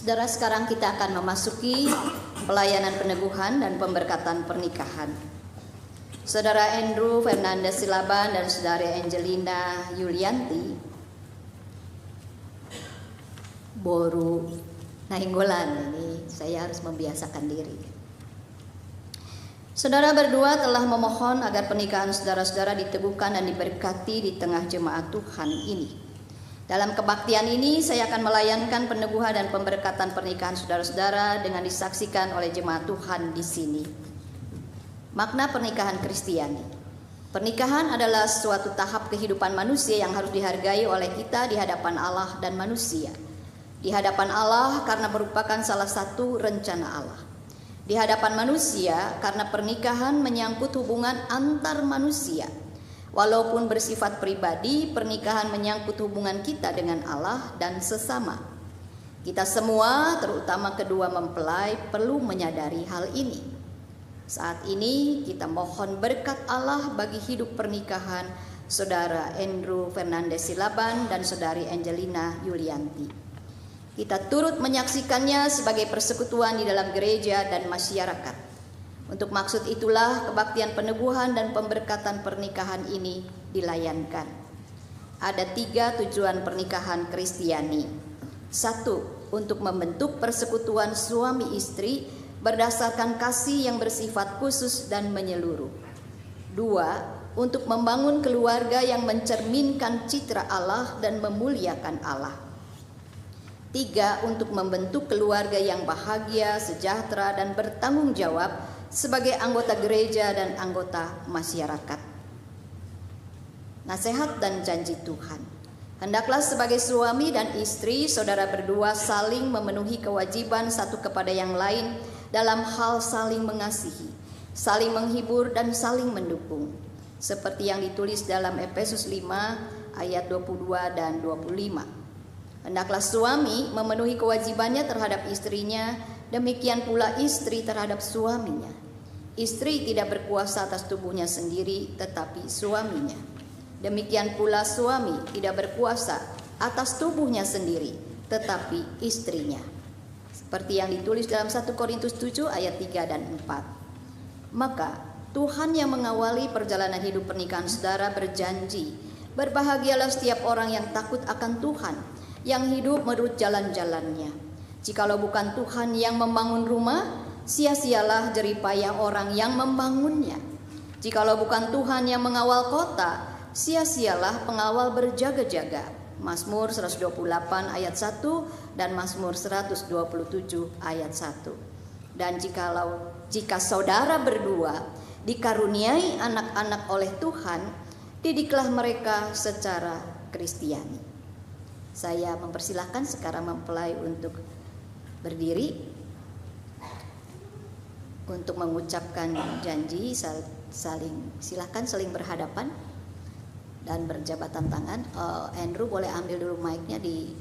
Saudara, sekarang kita akan memasuki pelayanan peneguhan dan pemberkatan pernikahan. Saudara Andrew Fernandes Silaban dan Saudari Angelina Yulianti boru nainggolan, ini saya harus membiasakan diri. Saudara berdua telah memohon agar pernikahan saudara-saudara diteguhkan dan diberkati di tengah jemaat Tuhan ini. Dalam kebaktian ini saya akan melayankan peneguhan dan pemberkatan pernikahan saudara-saudara dengan disaksikan oleh jemaat Tuhan di sini. Makna pernikahan Kristiani. Pernikahan adalah suatu tahap kehidupan manusia yang harus dihargai oleh kita di hadapan Allah dan manusia. Di hadapan Allah karena merupakan salah satu rencana Allah. Di hadapan manusia karena pernikahan menyangkut hubungan antar manusia. Walaupun bersifat pribadi, pernikahan menyangkut hubungan kita dengan Allah dan sesama. Kita semua, terutama kedua mempelai, perlu menyadari hal ini. Saat ini kita mohon berkat Allah bagi hidup pernikahan Saudara Andrew Fernandes Silaban dan Saudari Angelina Yulianti. Kita turut menyaksikannya sebagai persekutuan di dalam gereja dan masyarakat. Untuk maksud itulah kebaktian peneguhan dan pemberkatan pernikahan ini dilayankan. Ada 3 tujuan pernikahan Kristiani. 1. Untuk membentuk persekutuan suami istri berdasarkan kasih yang bersifat khusus dan menyeluruh. 2. Untuk membangun keluarga yang mencerminkan citra Allah dan memuliakan Allah. 3. Untuk membentuk keluarga yang bahagia, sejahtera, dan bertanggung jawab sebagai anggota gereja dan anggota masyarakat. Nasihat dan janji Tuhan. Hendaklah sebagai suami dan istri, saudara berdua saling memenuhi kewajiban satu kepada yang lain dalam hal saling mengasihi, saling menghibur, dan saling mendukung. Seperti yang ditulis dalam Efesus 5 ayat 22 dan 25. Hendaklah suami memenuhi kewajibannya terhadap istrinya, demikian pula istri terhadap suaminya. Istri tidak berkuasa atas tubuhnya sendiri, tetapi suaminya. Demikian pula suami tidak berkuasa atas tubuhnya sendiri, tetapi istrinya. Seperti yang ditulis dalam 1 Korintus 7 ayat 3 dan 4. Maka Tuhan yang mengawali perjalanan hidup pernikahan saudara berjanji, berbahagialah setiap orang yang takut akan Tuhan, yang hidup menurut jalan-jalannya. Jikalau bukan Tuhan yang membangun rumah, sia-sialah jeripayah orang yang membangunnya. Jikalau bukan Tuhan yang mengawal kota, sia-sialah pengawal berjaga-jaga. Mazmur 128 ayat 1 dan Mazmur 127 ayat 1. Dan jika saudara berdua dikaruniai anak-anak oleh Tuhan, didiklah mereka secara Kristiani. Saya mempersilahkan sekarang mempelai untuk berdiri untuk mengucapkan janji. Silakan saling berhadapan dan berjabatan tangan. Andrew boleh ambil dulu mic-nya di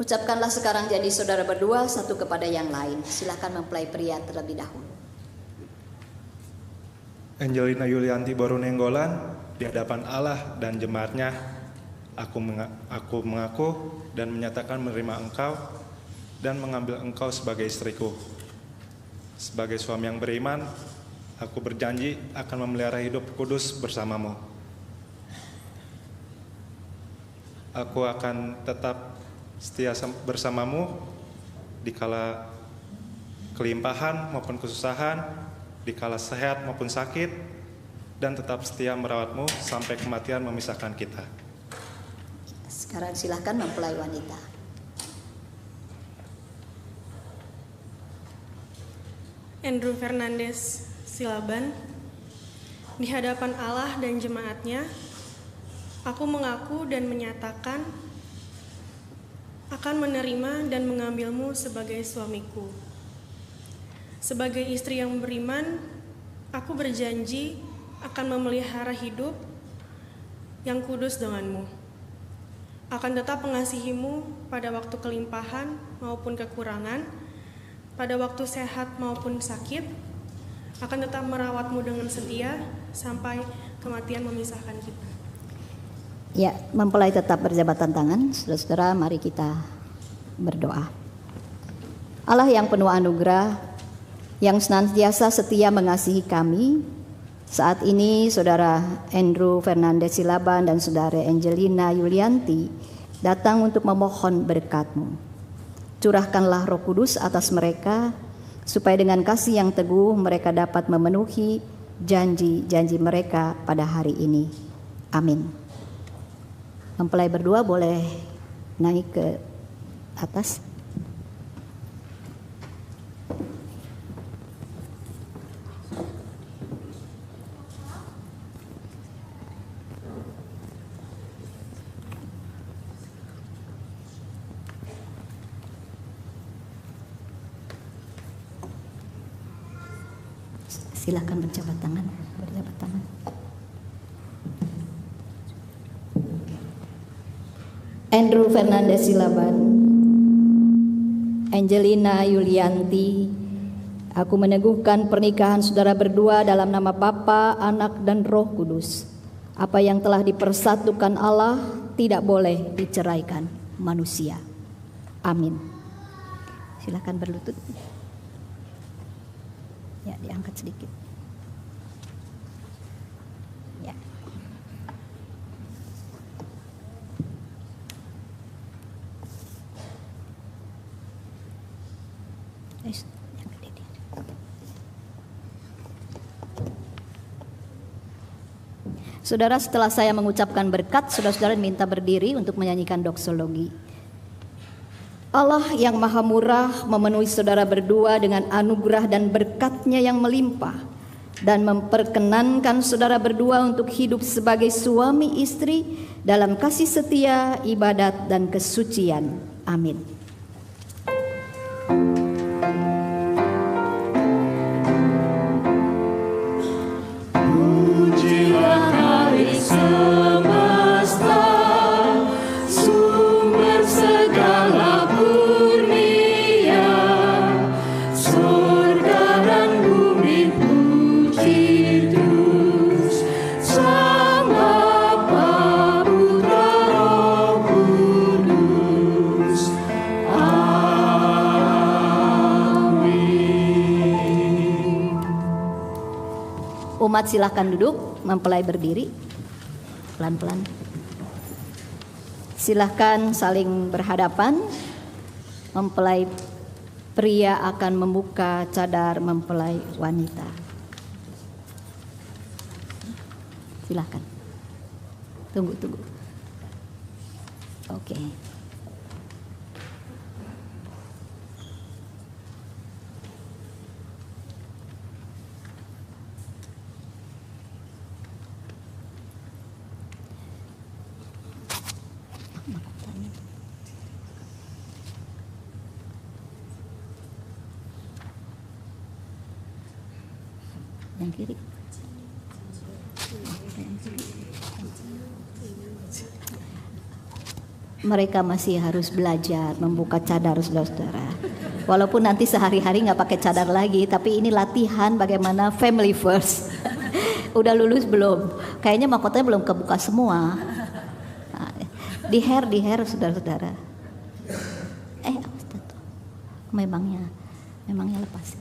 Ucapkanlah sekarang jadi saudara berdua satu kepada yang lain. Silakan mempelai pria terlebih dahulu. Angelina Yulianti baru nenggolan di hadapan Allah dan jemaatnya. Aku mengaku dan menyatakan menerima engkau dan mengambil engkau sebagai istriku. Sebagai suami yang beriman, aku berjanji akan memelihara hidup kudus bersamamu. Aku akan tetap setia bersamamu dikala kelimpahan maupun kesusahan, dikala sehat maupun sakit, dan tetap setia merawatmu sampai kematian memisahkan kita. Sekarang silahkan mempelai wanita. Andrew Fernandes Silaban, di hadapan Allah dan jemaatnya, aku mengaku dan menyatakan akan menerima dan mengambilmu sebagai suamiku. Sebagai istri yang beriman, aku berjanji akan memelihara hidup yang kudus denganmu. Akan tetap mengasihimu pada waktu kelimpahan maupun kekurangan, pada waktu sehat maupun sakit, akan tetap merawatmu dengan setia sampai kematian memisahkan kita. Ya, mempelai tetap berjabatan tangan. Saudara-saudara, mari kita berdoa. Allah yang penuh anugerah, yang senantiasa setia mengasihi kami, saat ini Saudara Andrew Fernandes Silaban dan Saudara Angelina Yulianti datang untuk memohon berkat-Mu. Curahkanlah Roh Kudus atas mereka, supaya dengan kasih yang teguh mereka dapat memenuhi janji-janji mereka pada hari ini. Amin. Mempelai berdua boleh naik ke atas. Silakan berjabat tangan. Andrew Fernandes Silaban, Angelina Yulianti, aku meneguhkan pernikahan saudara berdua dalam nama Bapa, Anak, dan Roh Kudus. Apa yang telah dipersatukan Allah tidak boleh diceraikan manusia. Amin. Silakan berlutut. Ya, diangkat sedikit. Ya. Saudara, setelah saya mengucapkan berkat, saudara-saudara minta berdiri untuk menyanyikan doksologi. Allah yang maha murah memenuhi saudara berdua dengan anugerah dan berkat-Nya yang melimpah, dan memperkenankan saudara berdua untuk hidup sebagai suami istri dalam kasih setia, ibadat, dan kesucian. Amin. Umat silahkan duduk, mempelai berdiri, pelan-pelan. Silahkan saling berhadapan. Mempelai pria akan membuka cadar mempelai wanita. Silahkan. Tunggu. Oke. Yang kiri. Mereka masih harus belajar membuka cadar, saudara-saudara. Walaupun nanti sehari-hari nggak pakai cadar lagi, tapi ini latihan bagaimana family first. Udah lulus belum? Kayaknya mahkotanya belum kebuka semua. Nah, di hair, saudara-saudara. Memangnya lepas.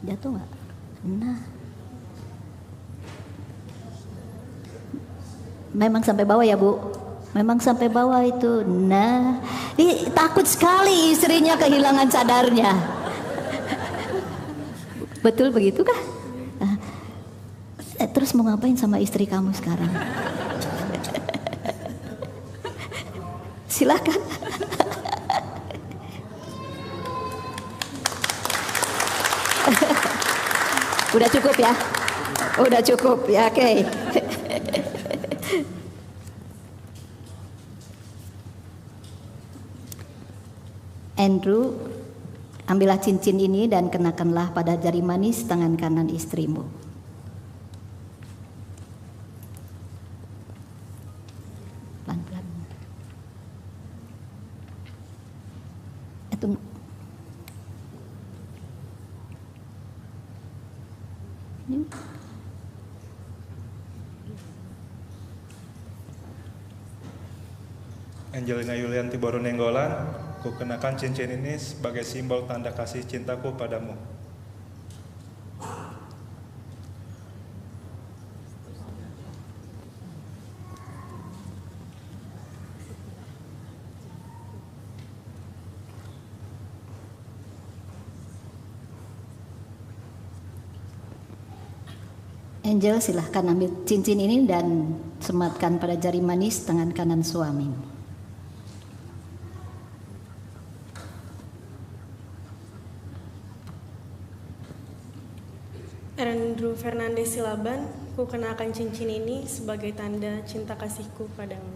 Jatuh nggak? Nah, memang sampai bawah ya Bu? Memang sampai bawah itu. Nah, takut sekali istrinya kehilangan cadarnya. Betul begitu kah? Terus mau ngapain sama istri kamu sekarang? Silakan. Udah cukup ya? Udah cukup ya, oke. Andrew, Ambillah cincin ini dan kenakanlah pada jari manis tangan kanan istrimu. Pelan-pelan. Tunggu. Ini. Angelina Yulianti Borunenggolan, kukenakan cincin ini sebagai simbol tanda kasih cintaku padamu. Angel, silahkan ambil cincin ini dan sematkan pada jari manis tangan kanan suamimu. Andrew Fernandez Silaban, ku kenakan cincin ini sebagai tanda cinta kasihku padamu.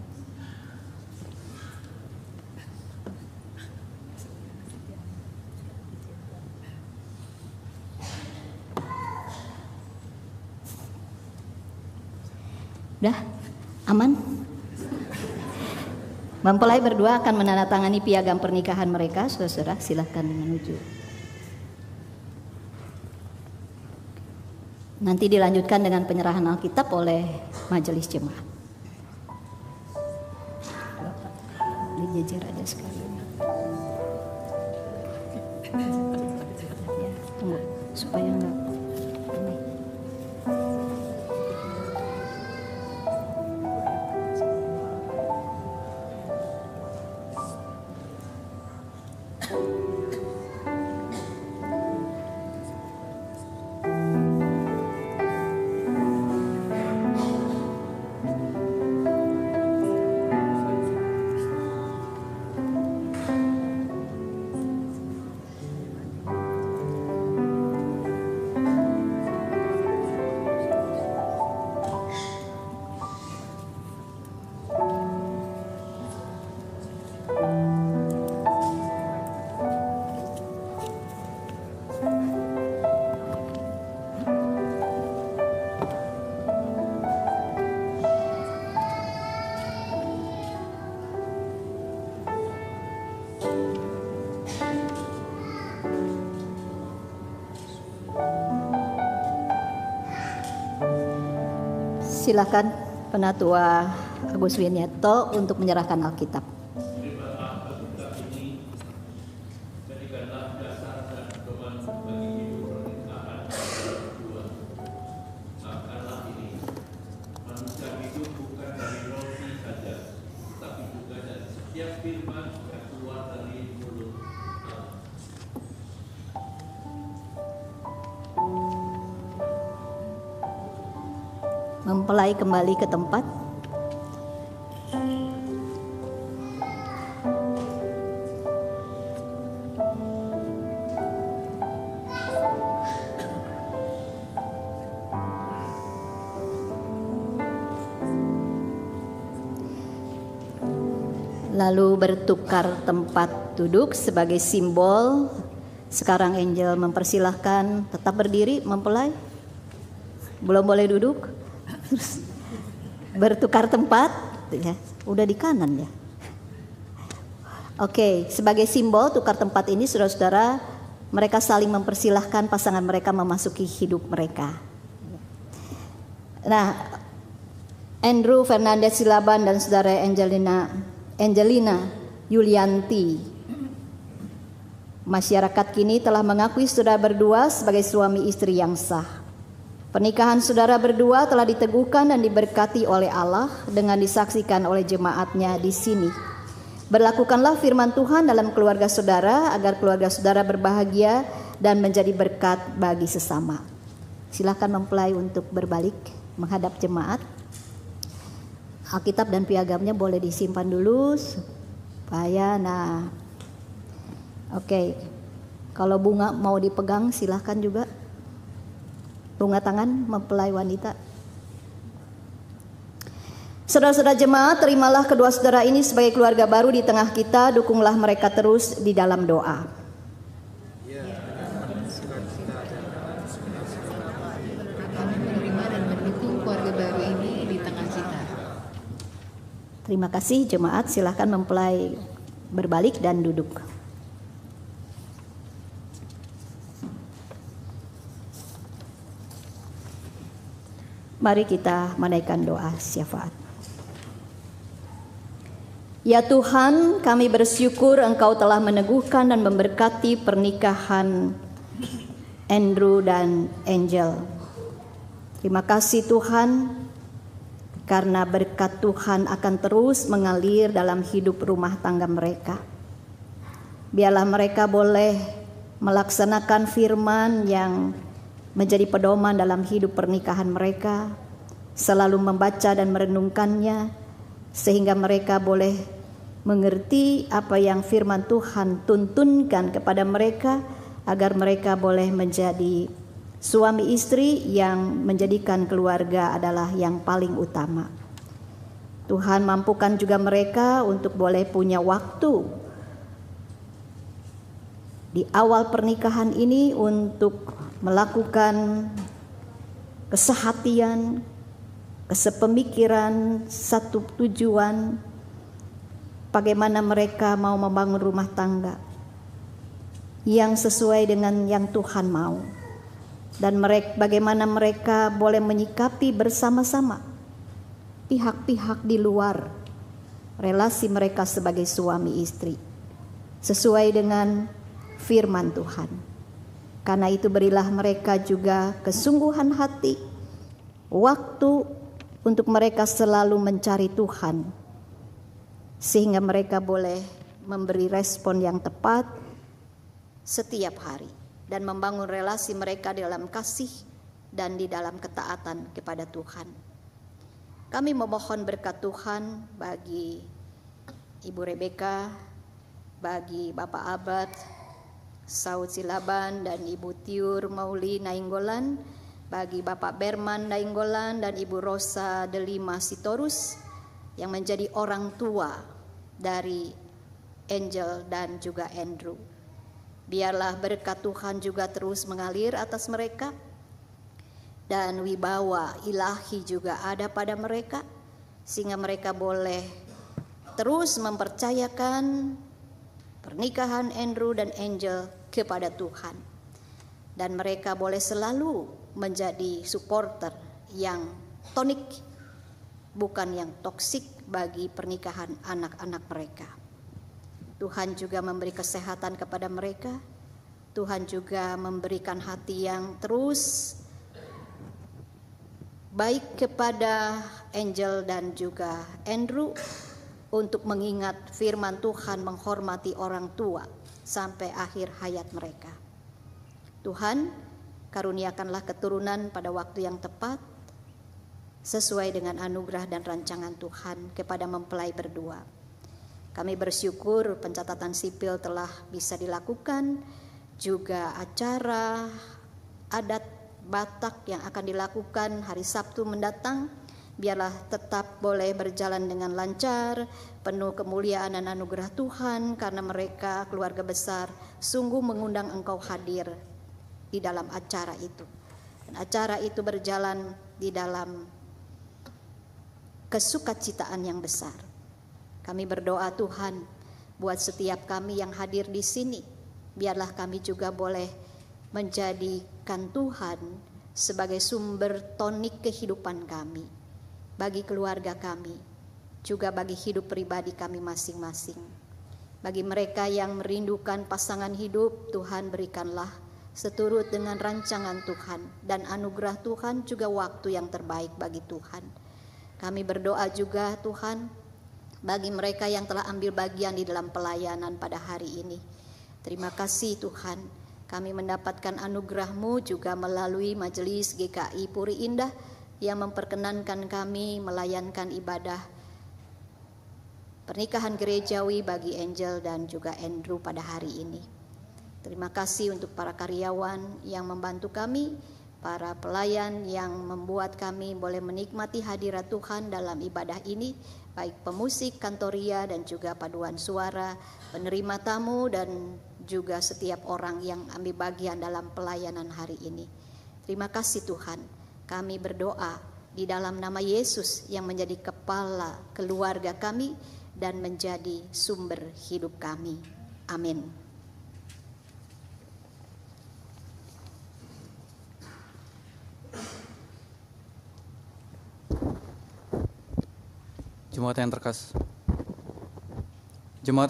Udah? Aman? Mempelai berdua akan menandatangani piagam pernikahan mereka. Saudara-saudara, silahkan menuju. Nanti dilanjutkan dengan penyerahan Alkitab oleh majelis jemaat. Dijejer aja sekalian. Ya, tunggu supaya enggak. Silakan Penatua Agus Winieto untuk menyerahkan Alkitab. Mempelai kembali ke tempat. Lalu bertukar tempat duduk sebagai simbol. Sekarang Angel mempersilahkan tetap berdiri mempelai. Belum boleh duduk. Terus bertukar tempat ya, udah di kanan ya. Oke, sebagai simbol tukar tempat ini saudara-saudara, mereka saling mempersilahkan pasangan mereka memasuki hidup mereka. Nah, Andrew Fernandez Silaban dan saudara Angelina Yulianti, masyarakat kini telah mengakui saudara berdua sebagai suami istri yang sah. Pernikahan saudara berdua telah diteguhkan dan diberkati oleh Allah dengan disaksikan oleh jemaatnya di sini. Berlakukanlah firman Tuhan dalam keluarga saudara agar keluarga saudara berbahagia dan menjadi berkat bagi sesama. Silakan mempelai untuk berbalik menghadap jemaat. Alkitab dan piagamnya boleh disimpan dulu supaya Oke. Kalau bunga mau dipegang silahkan juga. Bunga tangan mempelai wanita. Saudara-saudara jemaat, terimalah kedua saudara ini sebagai keluarga baru di tengah kita. Dukunglah mereka terus di dalam doa. Kami menerima dan mendukung keluarga baru ini di tengah kita. Terima kasih jemaat, silahkan mempelai berbalik dan duduk. Mari kita menaikkan doa syafaat. Ya Tuhan, kami bersyukur Engkau telah meneguhkan dan memberkati pernikahan Andrew dan Angel. Terima kasih Tuhan, karena berkat Tuhan akan terus mengalir dalam hidup rumah tangga mereka. Biarlah mereka boleh melaksanakan firman yang menjadi pedoman dalam hidup pernikahan mereka, selalu membaca dan merenungkannya, sehingga mereka boleh mengerti apa yang firman Tuhan tuntunkan kepada mereka, agar mereka boleh menjadi suami istri yang menjadikan keluarga adalah yang paling utama. Tuhan mampukan juga mereka untuk boleh punya waktu di awal pernikahan ini untuk melakukan kesehatian, kesepemikiran, satu tujuan, bagaimana mereka mau membangun rumah tangga yang sesuai dengan yang Tuhan mau, dan bagaimana mereka boleh menyikapi bersama-sama pihak-pihak di luar relasi mereka sebagai suami istri sesuai dengan firman Tuhan. Karena itu berilah mereka juga kesungguhan hati, waktu untuk mereka selalu mencari Tuhan, sehingga mereka boleh memberi respon yang tepat setiap hari dan membangun relasi mereka di dalam kasih dan di dalam ketaatan kepada Tuhan. Kami memohon berkat Tuhan bagi Ibu Rebeka, bagi Bapak Abad Saud Silaban dan Ibu Tiur Mauli Nainggolan, bagi Bapak Berman Nainggolan dan Ibu Rosa Delima Sitorus yang menjadi orang tua dari Angel dan juga Andrew. Biarlah berkat Tuhan juga terus mengalir atas mereka, dan wibawa ilahi juga ada pada mereka, sehingga mereka boleh terus mempercayakan pernikahan Andrew dan Angel kepada Tuhan, dan mereka boleh selalu menjadi supporter yang tonik, bukan yang toksik bagi pernikahan anak-anak mereka. Tuhan juga memberi kesehatan kepada mereka. Tuhan juga memberikan hati yang terus baik kepada Angel dan juga Andrew untuk mengingat firman Tuhan, menghormati orang tua sampai akhir hayat mereka. Tuhan, karuniakanlah keturunan pada waktu yang tepat sesuai dengan anugerah dan rancangan Tuhan kepada mempelai berdua. Kami bersyukur pencatatan sipil telah bisa dilakukan, juga acara adat Batak yang akan dilakukan hari Sabtu mendatang, biarlah tetap boleh berjalan dengan lancar, penuh kemuliaan dan anugerah Tuhan, karena mereka keluarga besar sungguh mengundang Engkau hadir di dalam acara itu. Dan acara itu berjalan di dalam kesukacitaan yang besar. Kami berdoa Tuhan buat setiap kami yang hadir di sini, biarlah kami juga boleh menjadikan Tuhan sebagai sumber tonik kehidupan kami, bagi keluarga kami, juga bagi hidup pribadi kami masing-masing. Bagi mereka yang merindukan pasangan hidup, Tuhan berikanlah seturut dengan rancangan Tuhan, dan anugerah Tuhan juga waktu yang terbaik bagi Tuhan. Kami berdoa juga Tuhan bagi mereka yang telah ambil bagian di dalam pelayanan pada hari ini. Terima kasih Tuhan, kami mendapatkan anugerah-Mu juga melalui Majelis GKI Puri Indah yang memperkenankan kami melayankan ibadah pernikahan gerejawi bagi Angel dan juga Andrew pada hari ini. Terima kasih untuk para karyawan yang membantu kami, para pelayan yang membuat kami boleh menikmati hadirat Tuhan dalam ibadah ini, baik pemusik, kantoria dan juga paduan suara, penerima tamu dan juga setiap orang yang ambil bagian dalam pelayanan hari ini. Terima kasih Tuhan, kami berdoa di dalam nama Yesus yang menjadi kepala keluarga kami dan menjadi sumber hidup kami. Amin. Jemaat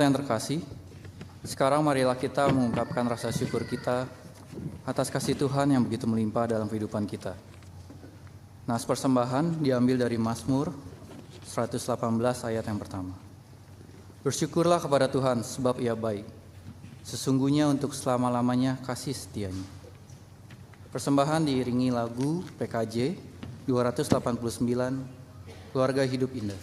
yang terkasih, sekarang marilah kita mengungkapkan rasa syukur kita atas kasih Tuhan yang begitu melimpah dalam kehidupan kita. Nas persembahan diambil dari Mazmur 118 ayat yang pertama. Bersyukurlah kepada Tuhan sebab Ia baik, sesungguhnya untuk selama-lamanya kasih setianya. Persembahan diiringi lagu PKJ 289 Keluarga Hidup Indah,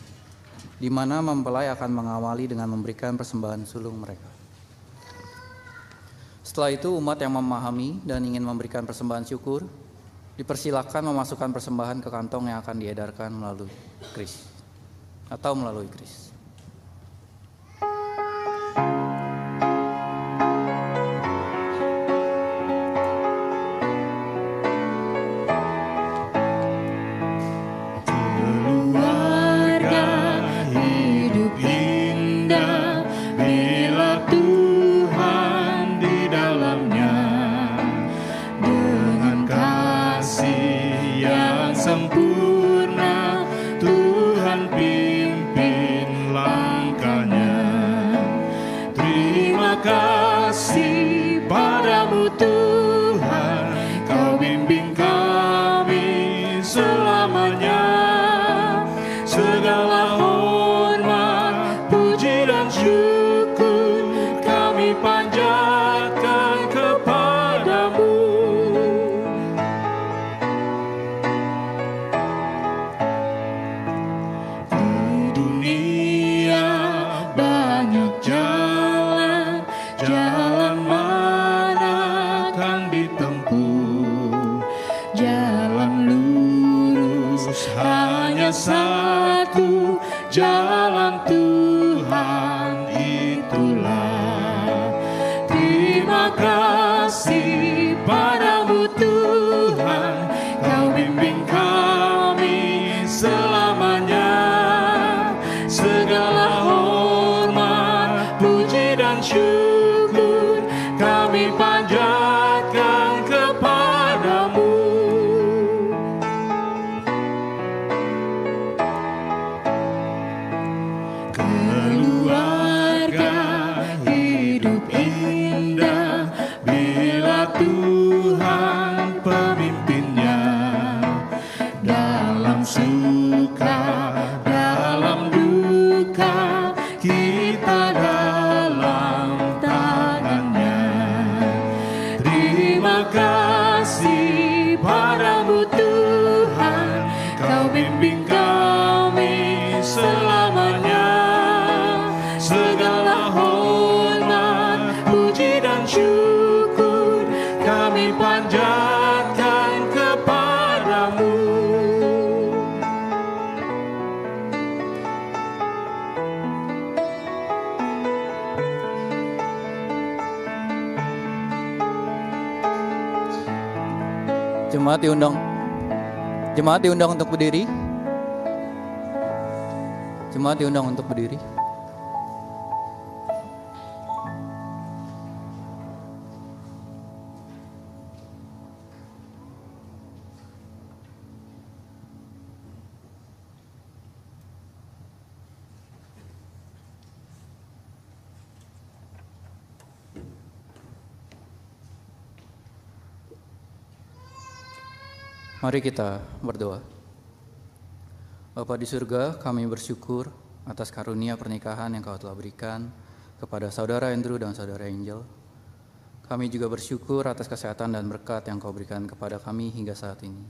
di mana mempelai akan mengawali dengan memberikan persembahan sulung mereka. Setelah itu umat yang memahami dan ingin memberikan persembahan syukur dipersilakan memasukkan persembahan ke kantong yang akan diedarkan melalui kris. Jemaat diundang untuk berdiri. Mari kita berdoa. Bapa di surga, kami bersyukur atas karunia pernikahan yang Kau telah berikan kepada Saudara Andrew dan Saudara Angel. Kami juga bersyukur atas kesehatan dan berkat yang Kau berikan kepada kami hingga saat ini.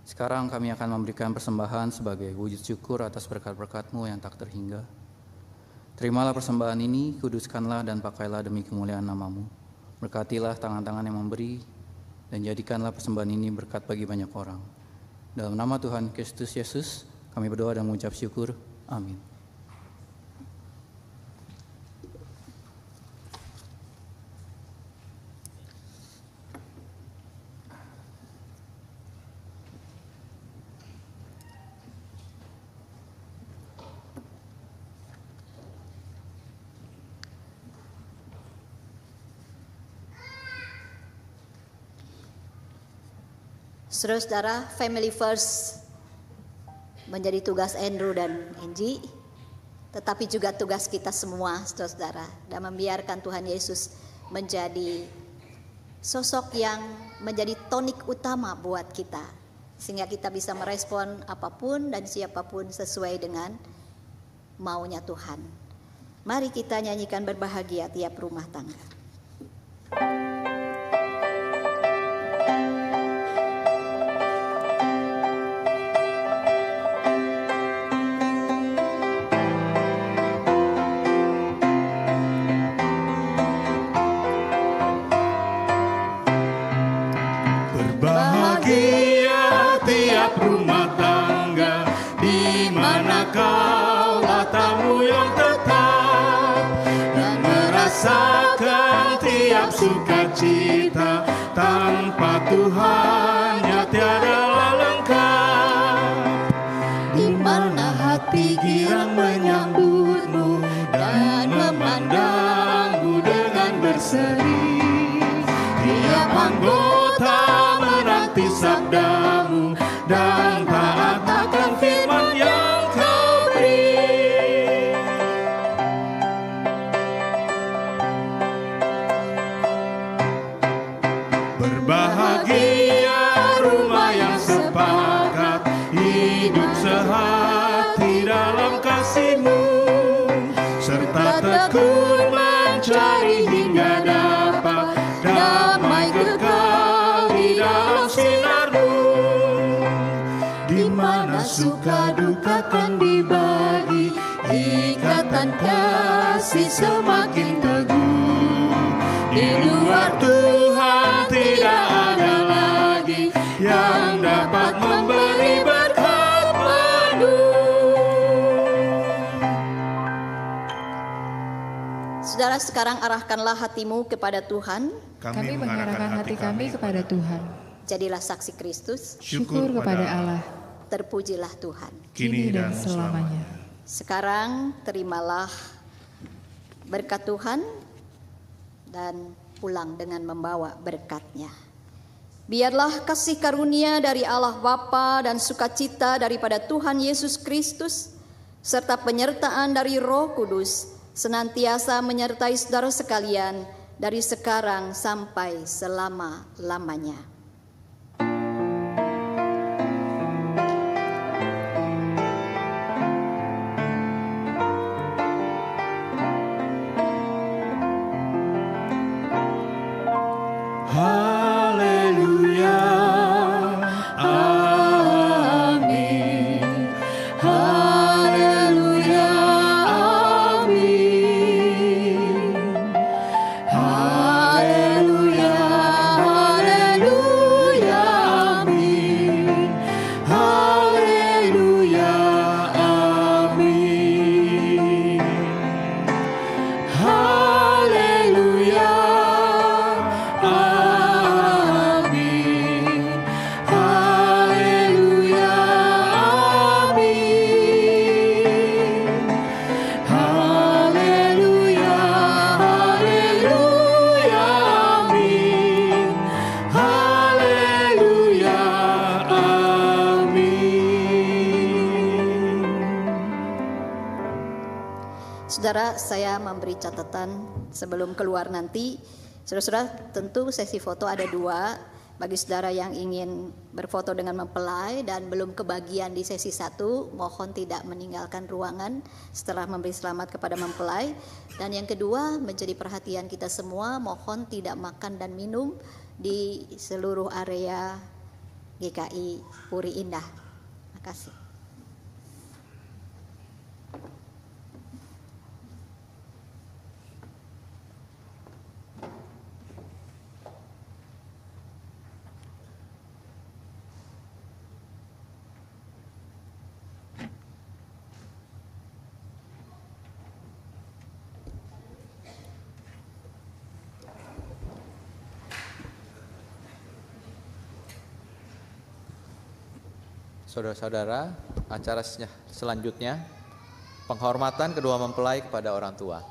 Sekarang kami akan memberikan persembahan sebagai wujud syukur atas berkat-berkat-Mu yang tak terhingga. Terimalah persembahan ini, kuduskanlah dan pakailah demi kemuliaan nama-Mu. Berkatilah tangan-tangan yang memberi, dan jadikanlah persembahan ini berkat bagi banyak orang. Dalam nama Tuhan Kristus Yesus, kami berdoa dan mengucap syukur. Amin. Saudara-saudara, family first menjadi tugas Andrew dan Angie, tetapi juga tugas kita semua, saudara-saudara, dan membiarkan Tuhan Yesus menjadi sosok yang menjadi tonik utama buat kita, sehingga kita bisa merespon apapun dan siapapun sesuai dengan maunya Tuhan. Mari kita nyanyikan berbahagia tiap rumah tangga. Berbahagia tiap rumah tangga di mana kaulah tamu yang tetap dan merasakan tiap sukacita tanpa Tuhannya tiadalah lengkap. Di mana hati girang menyambutmu dan memandangmu dengan berseri. Tiap anggota menanti sabdamu dan taat akan firman yang kau beri. Berbahagia rumah yang sepakat hidup sehati dalam kasih-Mu, serta tekun mencari hingga dapat damai kekal di dalam sinar-Mu, di mana suka duka kan dibagi, ikatan kasih semakin teguh. Di luar Tuhan tidak ada lagi yang dapat memberi berkat penuh. Saudara, sekarang arahkanlah hatimu kepada Tuhan. Kami mengarahkan hati kami kepada Tuhan. Jadilah saksi Kristus. Syukur kepada Allah, Terpujilah Tuhan. kini dan selamanya. Sekarang terimalah berkat Tuhan dan pulang dengan membawa berkat-Nya. Biarlah kasih karunia dari Allah Bapa dan sukacita daripada Tuhan Yesus Kristus serta penyertaan dari Roh Kudus senantiasa menyertai saudara sekalian dari sekarang sampai selama-lamanya. Haleluya, amin. Haleluya, amin. Haleluya, haleluya, amin. Haleluya, amin. Haleluya, amin. Haleluya, amin. Haleluya, haleluya, amin. Haleluya, amin. Saudara, saya memberi catatan sebelum keluar nanti. Saudara-saudara, tentu sesi foto ada 2. Bagi saudara yang ingin berfoto dengan mempelai dan belum kebagian di sesi 1, mohon tidak meninggalkan ruangan setelah memberi selamat kepada mempelai. Dan yang kedua, menjadi perhatian kita semua, mohon tidak makan dan minum di seluruh area GKI Puri Indah. Terima kasih. Saudara-saudara, acara selanjutnya penghormatan kedua mempelai kepada orang tua.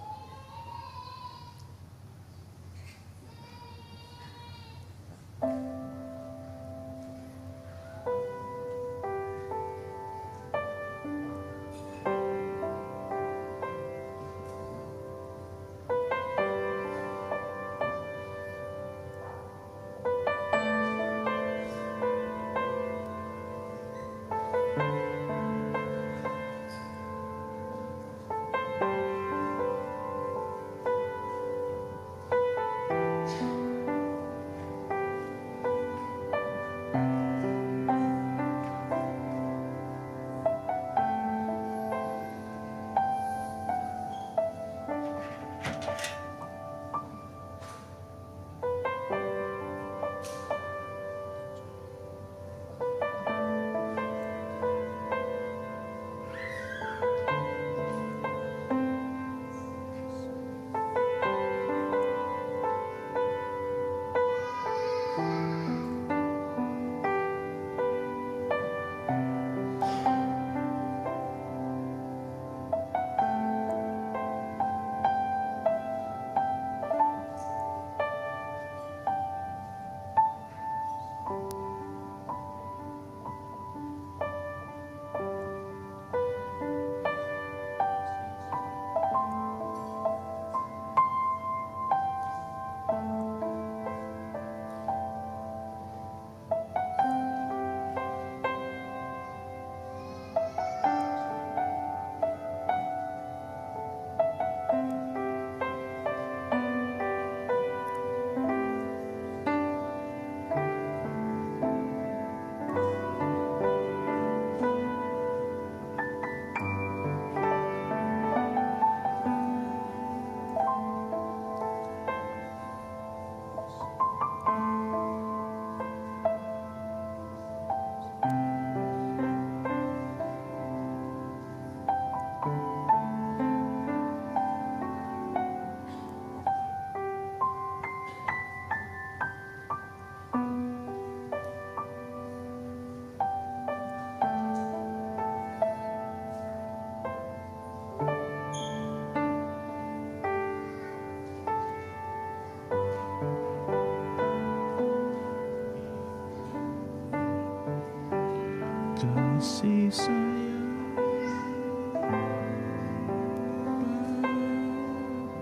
kasih sayang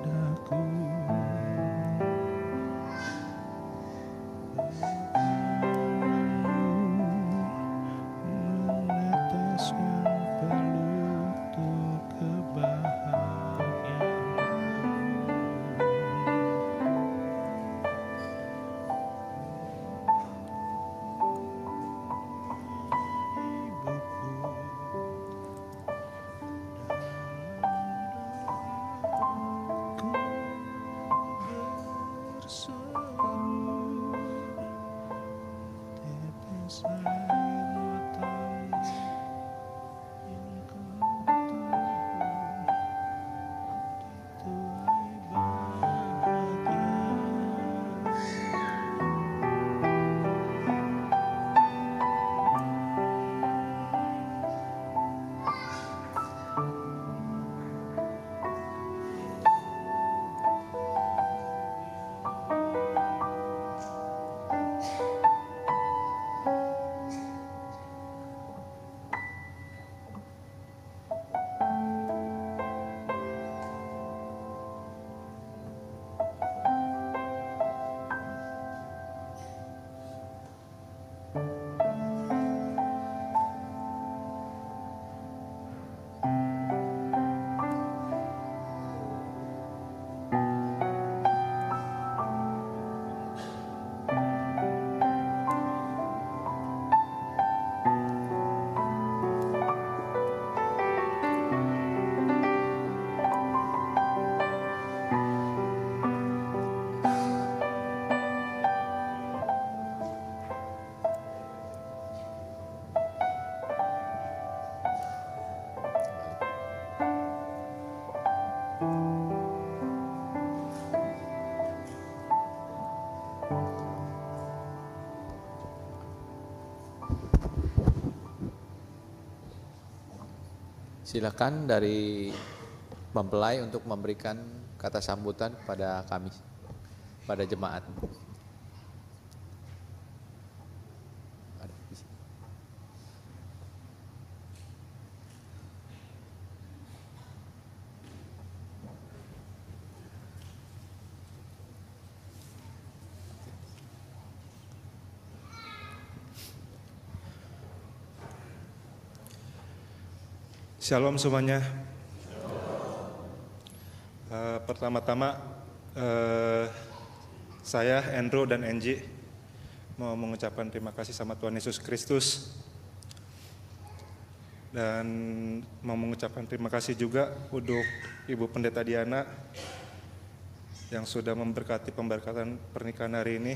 padaku. Meneteskan pelutur kebahagiaan. Silakan dari mempelai untuk memberikan kata sambutan kepada kami, pada jemaat. Shalom semuanya. Pertama-tama saya Andrew dan Angie mau mengucapkan terima kasih sama Tuhan Yesus Kristus, dan mau mengucapkan terima kasih juga untuk Ibu Pendeta Diana yang sudah memberkati pemberkatan pernikahan hari ini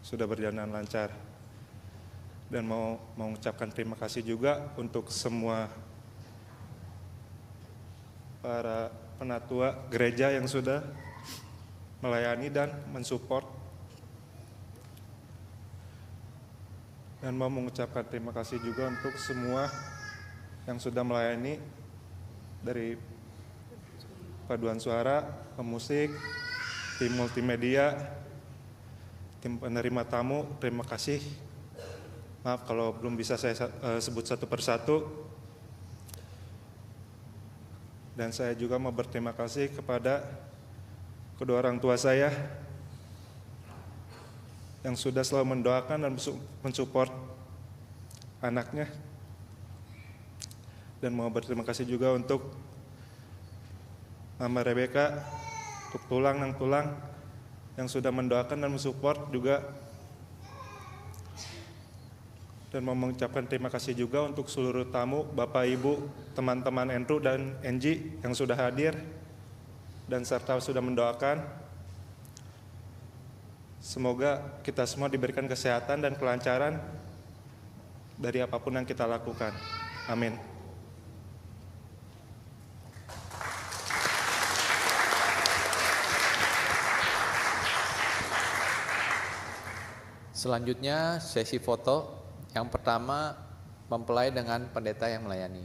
sudah berjalan lancar, dan mau mengucapkan terima kasih juga untuk semua para penatua gereja yang sudah melayani dan mensupport, dan mau mengucapkan terima kasih juga untuk semua yang sudah melayani dari paduan suara, pemusik, tim multimedia, tim penerima tamu. Terima kasih. Maaf kalau belum bisa saya sebut satu persatu. Dan saya juga mau berterima kasih kepada kedua orang tua saya yang sudah selalu mendoakan dan mensupport anaknya. Dan mau berterima kasih juga untuk Mama Rebecca, untuk tulang yang sudah mendoakan dan mensupport juga. Dan mau mengucapkan terima kasih juga untuk seluruh tamu, Bapak Ibu, teman-teman Andrew dan Angie yang sudah hadir dan serta sudah mendoakan. Semoga kita semua diberikan kesehatan dan kelancaran dari apapun yang kita lakukan. Amin. Selanjutnya sesi foto. Yang pertama mempelai dengan pendeta yang melayani.